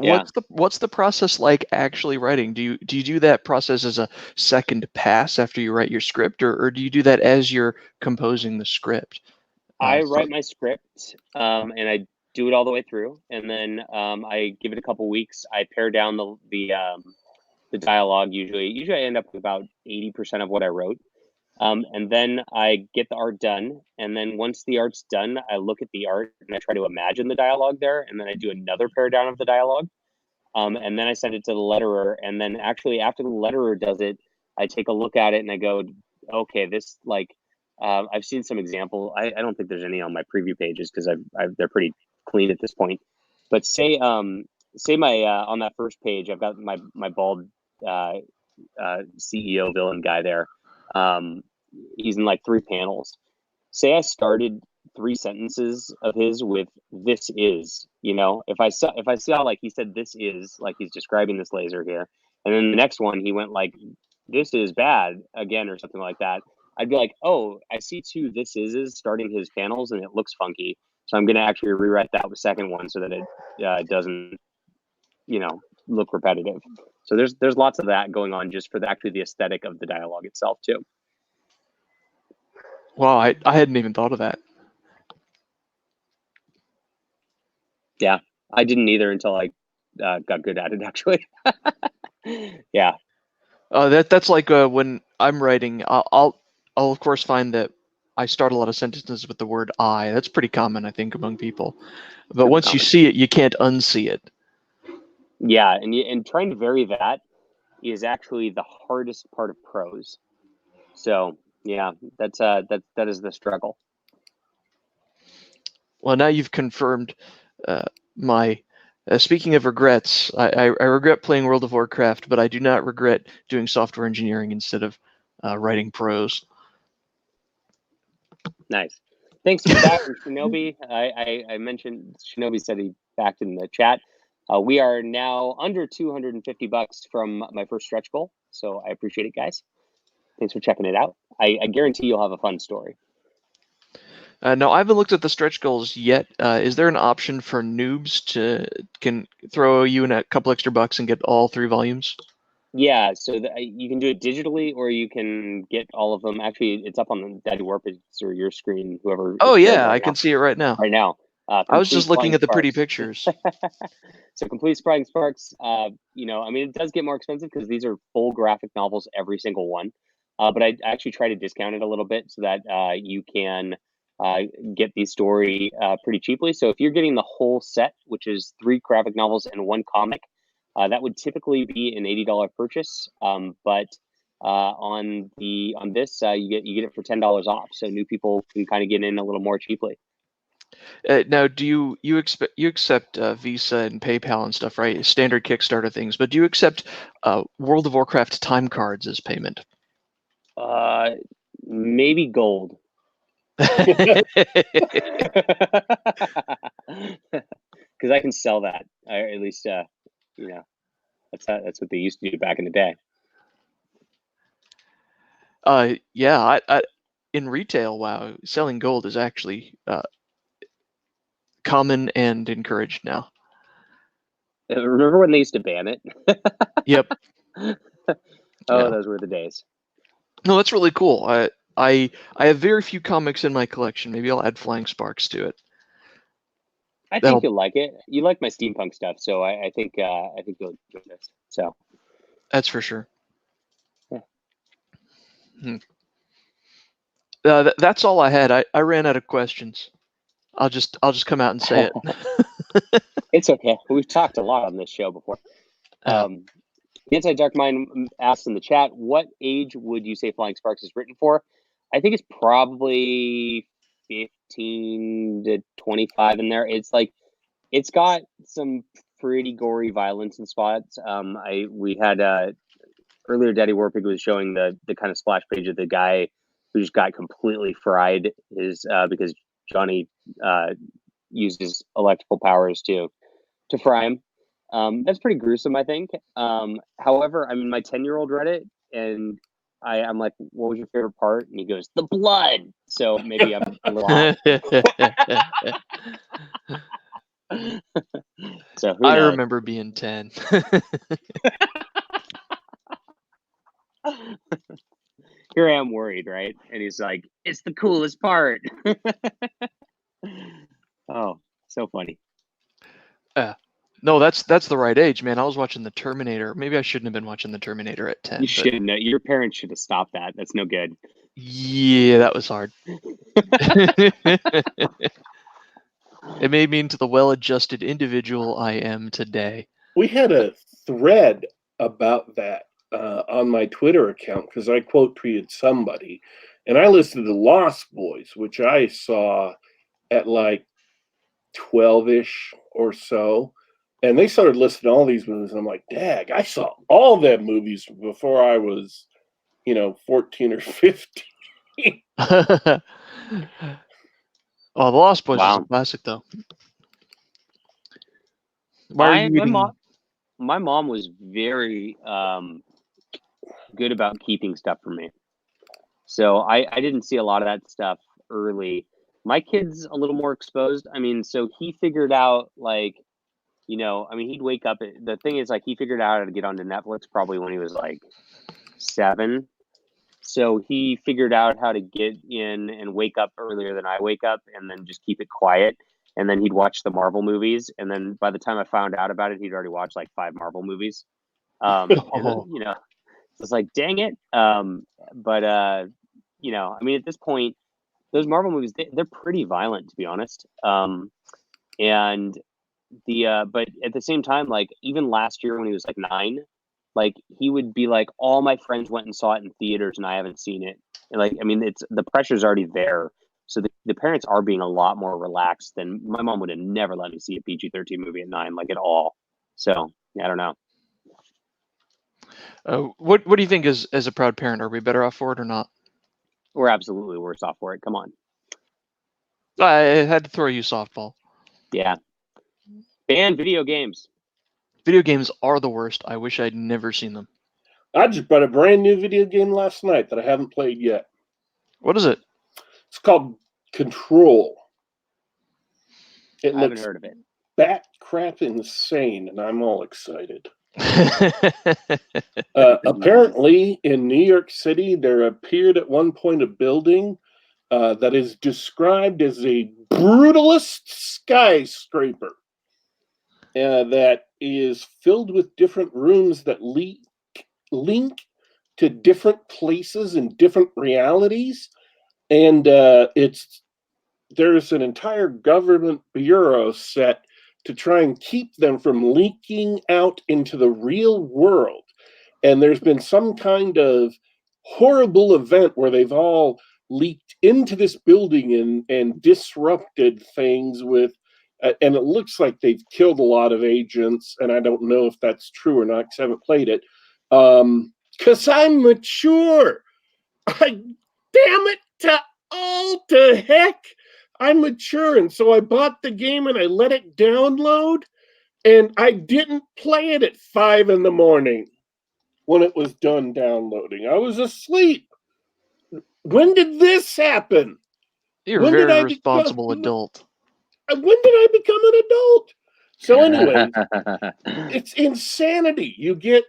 C: What's the process like actually writing? Do you do that process as a second pass after you write your script, or do you do that as you're composing the script?
B: I write my script, and I do it all the way through, and then I give it a couple weeks. I pare down the dialogue. Usually I end up with about 80% of what I wrote. And then I get the art done. And then once the art's done, I look at the art and I try to imagine the dialogue there. And then I do another pare down of the dialogue. And then I send it to the letterer. And then actually, after the letterer does it, I take a look at it and I go, okay, this I've seen some example. I don't think there's any on my preview pages because they're pretty clean at this point. But say my on that first page, I've got my bald CEO villain guy there. He's in like 3 panels. Say I started 3 sentences of his with "this is," if I saw like he said "this is," like he's describing this laser here, and then the next one he went like "this is bad" again or something like that, I'd be like, oh, I see 2 "this is" starting his panels and it looks funky, so I'm gonna actually rewrite that with second one so that it doesn't look repetitive. So there's lots of that going on just for actually the aesthetic of the dialogue itself too.
C: Wow, I hadn't even thought of that.
B: Yeah, I didn't either until I got good at it actually. Yeah.
C: That's like when I'm writing, I'll of course find that I start a lot of sentences with the word "I." That's pretty common, I think, among people. But once you see it, you can't unsee it.
B: Yeah, and trying to vary that is actually the hardest part of prose. So yeah, that is the struggle.
C: Well, now you've confirmed my. Speaking of regrets, I regret playing World of Warcraft, but I do not regret doing software engineering instead of writing prose.
B: Nice. Thanks for that, Shinobi. I mentioned Shinobi said he backed in the chat. We are now under $250 from my first stretch goal, so I appreciate it, guys. Thanks for checking it out. I guarantee you'll have a fun story.
C: No, I haven't looked at the stretch goals yet. Is there an option for noobs can throw you in a couple extra bucks and get all 3 volumes?
B: Yeah, so you can do it digitally, or you can get all of them. Actually, it's up on the Daddy Warpage or your screen, whoever.
C: Oh yeah, I can see it right now.
B: Right now.
C: I was just looking at the pretty pictures.
B: So Complete Flying Sparks, it does get more expensive because these are full graphic novels, every single one. But I actually try to discount it a little bit so that you can get the story pretty cheaply. So if you're getting the whole set, which is 3 graphic novels and 1 comic, that would typically be an $80 purchase. But on this, you get it for $10 off, so new people can kind of get in a little more cheaply.
C: Now, do you accept Visa and PayPal and stuff, right? Standard Kickstarter things, but do you accept World of Warcraft time cards as payment?
B: Maybe gold. Because I can sell that, or at least that's what they used to do back in the day.
C: Yeah, in retail, WoW, selling gold is actually common and encouraged now.
B: Remember when they used to ban it?
C: Yep.
B: Oh,
C: Yeah.
B: those were the days.
C: No, that's really cool. I have very few comics in my collection. Maybe I'll add Flying Sparks to it.
B: I
C: That'll-
B: think you'll like it. You like my steampunk stuff, so I think you'll enjoy this. So
C: That's for sure.
B: Yeah.
C: That's all I had. I ran out of questions. I'll just come out and say it.
B: It's okay. We've talked a lot on this show before.
C: Yeah.
B: The Inside Dark Mind asks in the chat, what age would you say Flying Sparks is written for? I think it's probably 15 to 25 in there. It's like, it's got some pretty gory violence in spots. We had earlier Daddy Warpig was showing the kind of splash page of the guy who just got completely fried because Johnny used his electrical powers to fry him. That's pretty gruesome, I think. However, I mean, my 10-year-old read it, and I'm like, what was your favorite part? And he goes, the blood. So maybe I'm a little off. So who
C: I
B: knows?
C: remember being 10.
B: Here I am worried, right? And he's like, it's the coolest part. Oh, so funny.
C: No, that's the right age, man. I was watching The Terminator. Maybe I shouldn't have been watching The Terminator at 10.
B: You shouldn't. Your parents should have stopped that. That's no good.
C: Yeah, that was hard. It made me into the well-adjusted individual I am today.
A: We had a thread about that on my Twitter account because I quote tweeted somebody, and I listed the Lost Boys, which I saw at like 12-ish or so, and they started listing all these movies. And I'm like, dag, I saw all them movies before I was, 14 or 15.
C: Oh, The Lost Boys is
B: Wow.
C: a classic, though. Why are you eating?
B: My mom was very good about keeping stuff from me. So I didn't see a lot of that stuff early. My kid's a little more exposed. I mean, so he figured out he'd wake up. The thing is, like, he figured out how to get onto Netflix probably when he was like 7. So he figured out how to get in and wake up earlier than I wake up and then just keep it quiet. And then he'd watch the Marvel movies. And then by the time I found out about it, he'd already watched like 5 Marvel movies. It's like, dang it. I mean, at this point, those Marvel movies, they're pretty violent, to be honest. But at the same time, like, even last year when he was like 9, like, he would be like, all my friends went and saw it in theaters and I haven't seen it. And like, I mean, the pressure's already there. So the parents are being a lot more relaxed than my mom would have never let me see a PG-13 movie at 9, like, at all. So yeah, I don't know.
C: What do you think as a proud parent? Are we better off for it or not?
B: We're absolutely worse off for it. Come on.
C: I had to throw you softball.
B: Yeah. Ban video games.
C: Video games are the worst. I wish I'd never seen them.
A: I just bought a brand new video game last night that I haven't played yet.
C: What is it?
A: It's called Control.
B: I haven't heard of it.
A: Bat crap insane, and I'm all excited. Apparently, in New York City, there appeared at one point a building that is described as a brutalist skyscraper that is filled with different rooms that link to different places in different realities, and there's an entire government bureau set to try and keep them from leaking out into the real world. And there's been some kind of horrible event where they've all leaked into this building and disrupted things with, and it looks like they've killed a lot of agents, and I don't know if that's true or not because I haven't played it. Because I'm mature. Damn it to heck. I'm mature, and so I bought the game and I let it download, and I didn't play it at 5 a.m. when it was done downloading. I was asleep. when did this happen?
C: You're
A: When
C: a
A: did
C: very
A: I
C: responsible
A: become?
C: adult.
A: When did I become an adult? So anyway, it's insanity. You get,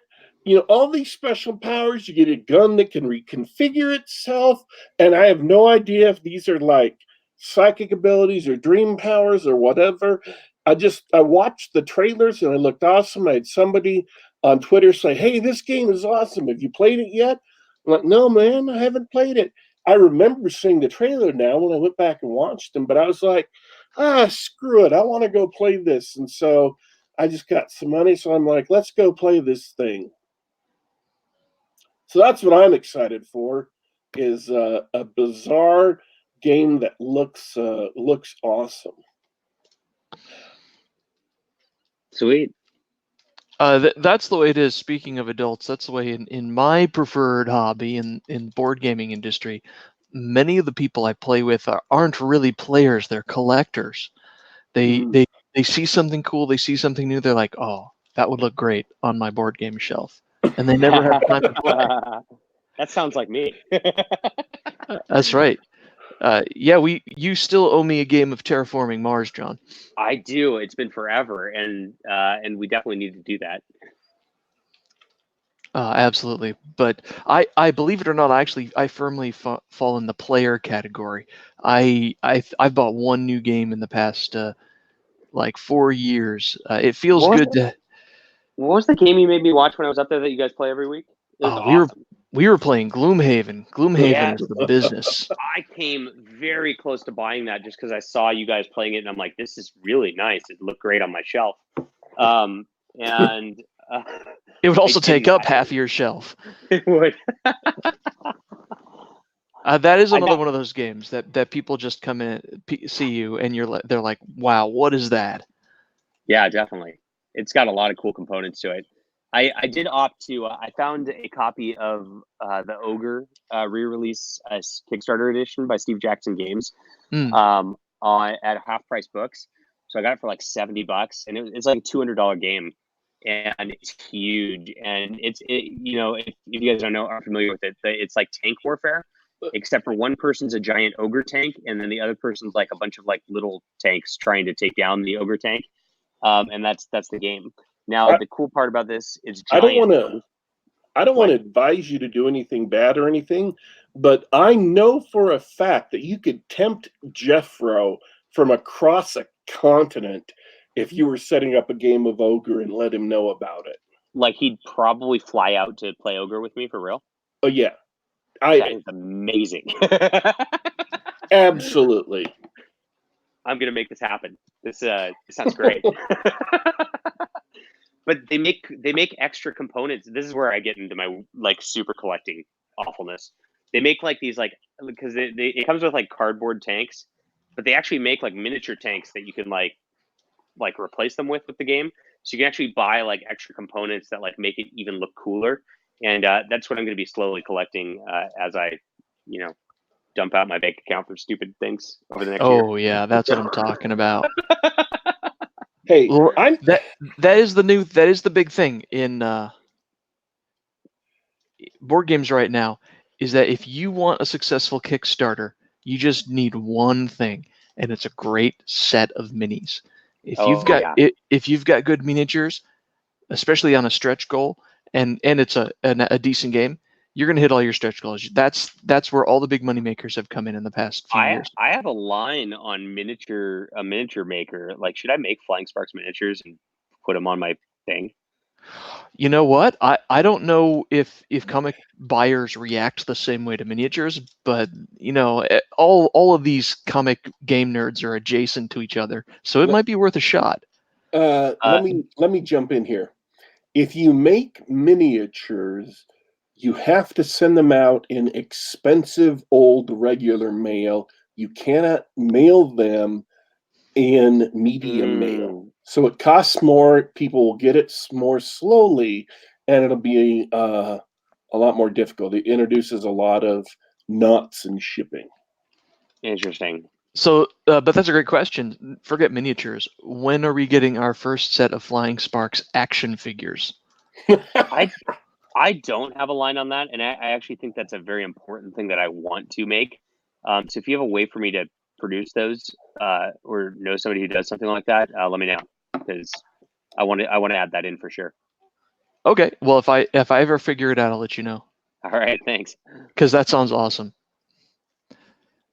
A: all these special powers. You get a gun that can reconfigure itself, and I have no idea if these are like psychic abilities or dream powers or whatever. I watched the trailers and it looked awesome. I had somebody on Twitter say, "Hey, this game is awesome. Have you played it yet?" I'm like, "No, man, I haven't played it." I remember seeing the trailer now when I went back and watched them, but I was like, screw it. I want to go play this. And so I just got some money. So I'm like, let's go play this thing. So that's what I'm excited for, is a bizarre game that looks awesome.
B: Sweet.
C: That's the way it is. Speaking of adults, that's the way in my preferred hobby in the board gaming industry. Many of the people I play with aren't really players; they're collectors. They see something cool, they see something new, they're like, "Oh, that would look great on my board game shelf," and they never have time to play.
B: That sounds like me.
C: That's right. You still owe me a game of Terraforming Mars, John.
B: I do. It's been forever, and we definitely need to do that.
C: Absolutely, but I believe it or not, I firmly fall in the player category. I've bought one new game in the past like 4 years. It feels good to.
B: What was the game you made me watch when I was up there that you guys play every week? It was awesome.
C: We were playing Gloomhaven. Gloomhaven
B: Yes.
C: is the business.
B: I came very close to buying that just because I saw you guys playing it, and I'm like, this is really nice. It looked great on my shelf. And
C: it would also take up half your shelf.
B: It would.
C: That is another one of those games that people just come in, see you, and they're like, "Wow, what is that?"
B: Yeah, definitely. It's got a lot of cool components to it. I did opt to. I found a copy of the Ogre re-release Kickstarter edition by Steve Jackson Games at Half Price Books. So I got it for like $70, and it's like a $200 game, and it's huge. And if you guys are familiar with it, it's like tank warfare, except for one person's a giant ogre tank, and then the other person's like a bunch of like little tanks trying to take down the ogre tank. And that's the game. Now, the cool part about this is giant.
A: I don't want to advise you to do anything bad or anything, but I know for a fact that you could tempt Jeffro from across a continent if you were setting up a game of Ogre and let him know about it.
B: Like, he'd probably fly out to play Ogre with me, for real?
A: Oh, yeah.
B: That is amazing.
A: Absolutely.
B: I'm going to make this happen. This sounds great. But they make extra components. This is where I get into my like super collecting awfulness. They make like these because it comes with like cardboard tanks, but they actually make like miniature tanks that you can like replace them with the game. So you can actually buy like extra components that like make it even look cooler. And that's what I'm going to be slowly collecting as I, dump out my bank account for stupid things over the next year.
C: Oh yeah, that's what I'm talking about.
A: Hey,
C: that is the big thing in board games right now, is that if you want a successful Kickstarter, you just need one thing, and it's a great set of minis. If you've got good miniatures, especially on a stretch goal, and it's a decent game, you're going to hit all your stretch goals. That's where all the big money makers have come in the past few years.
B: I have a line on a miniature maker. Like, should I make Flying Sparks miniatures and put them on my thing?
C: You know what? I don't know if comic buyers react the same way to miniatures, but all of these comic game nerds are adjacent to each other, so it might be worth a shot.
A: Let me jump in here. If you make miniatures, you have to send them out in expensive old regular mail. You cannot mail them in medium mail. So it costs more. People will get it more slowly, and it'll be a lot more difficult. It introduces a lot of knots in shipping.
B: Interesting.
C: So, but that's a great question. Forget miniatures. When are we getting our first set of Flying Sparks action figures?
B: I don't have a line on that, and I actually think that's a very important thing that I want to make. So if you have a way for me to produce those, or know somebody who does something like that, let me know, because I want to add that in for sure.
C: Okay. Well, if I ever figure it out, I'll let you know.
B: All right, thanks.
C: Because that sounds awesome.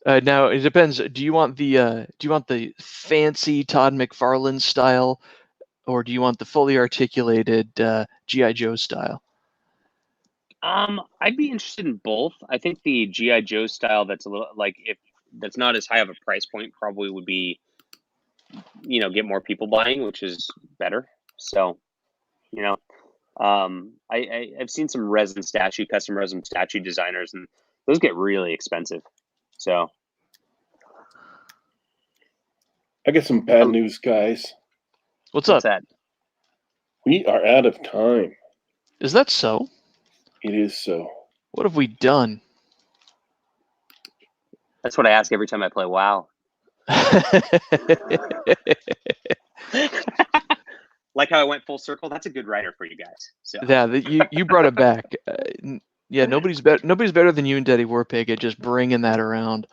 C: Now it depends. Do you want the fancy Todd McFarlane style, or do you want the fully articulated G.I. Joe style?
B: I'd be interested in both. I think the G.I. Joe style, that's a little like, if that's not as high of a price point, probably would be, get more people buying, which is better. So, I've seen some custom resin statue designers, and those get really expensive. So
A: I got some bad news, guys.
C: What's up?
B: that?
A: We are out of time.
C: Is that so?
A: It is so.
C: What have we done?
B: That's what I ask every time I play WoW. Like how I went full circle. That's a good writer for you guys. So
C: Yeah, you brought it back. Yeah, nobody's better than you and Daddy Warpig at just bringing that around.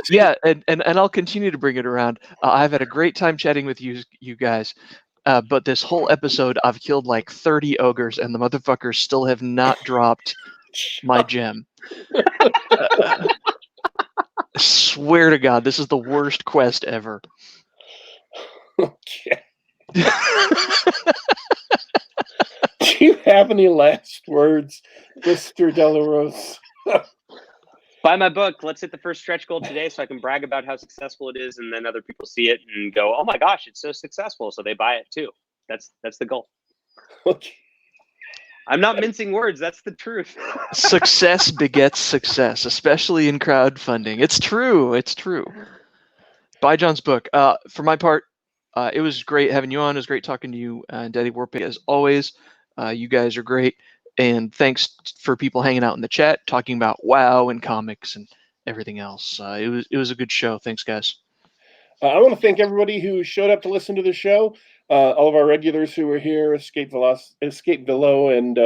C: Yeah, and I'll continue to bring it around. I've had a great time chatting with you guys. But this whole episode, I've killed like 30 ogres, and the motherfuckers still have not dropped my gem. Swear to God, this is the worst quest ever.
A: Okay. Do you have any last words, Mr. Del Arroz?
B: buy my book. Let's hit the first stretch goal today, so I can brag about how successful it is, and then other people see it and go, "Oh my gosh, it's so successful!" So they buy it too. That's the goal.
A: Okay.
B: I'm not mincing words. That's the truth.
C: Success begets success, especially in crowdfunding. It's true. It's true. Buy John's book. For my part, it was great having you on. It was great talking to you, Daddy Warpig, as always. You guys are great. And thanks for people hanging out in the chat, talking about WoW and comics and everything else. It was a good show. Thanks, guys.
A: I want to thank everybody who showed up to listen to the show. All of our regulars who were here, Escape Velo, and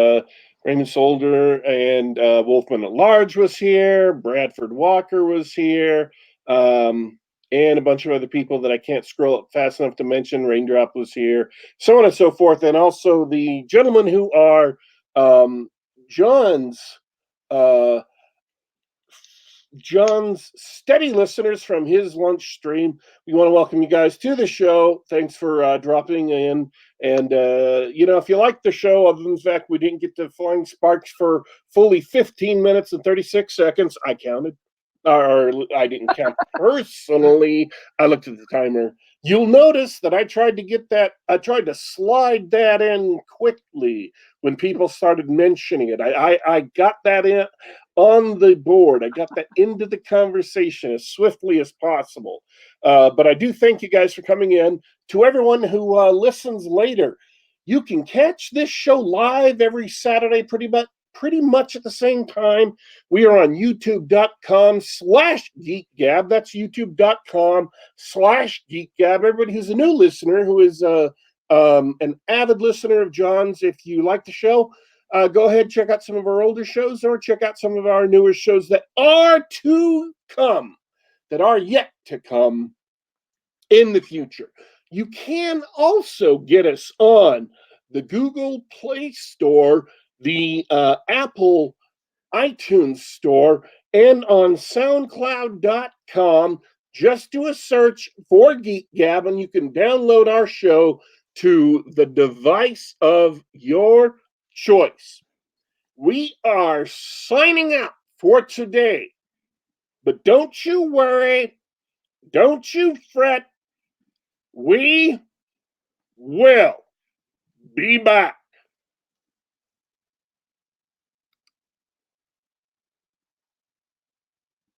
A: Raymond Solder, and Wolfman at Large was here. Bradford Walker was here. And a bunch of other people that I can't scroll up fast enough to mention. Raindrop was here, so on and so forth. And also the gentlemen who are John's steady listeners from his lunch stream. We want to welcome you guys to the show. Thanks for dropping in. And, if you like the show, other than the fact we didn't get to Flying Sparks for fully 15 minutes and 36 seconds, I counted. Or I didn't count personally. I looked at the timer. You'll notice that I tried to slide that in quickly when people started mentioning it. I got that in on the board. I got that into the conversation as swiftly as possible. But I do thank you guys for coming in. To everyone who listens later, you can catch this show live every Saturday pretty much at the same time. We are on youtube.com/Geek Gab. That's youtube.com/Geek Gab. Everybody who's a new listener, who is an avid listener of John's, if you like the show, go ahead, check out some of our older shows, or check out some of our newer shows that are yet to come in the future. You can also get us on the Google Play Store, the Apple iTunes Store, and on SoundCloud.com. Just do a search for Geek Gab, and you can download our show to the device of your choice. We are signing out for today, but don't you worry, don't you fret. We will be back.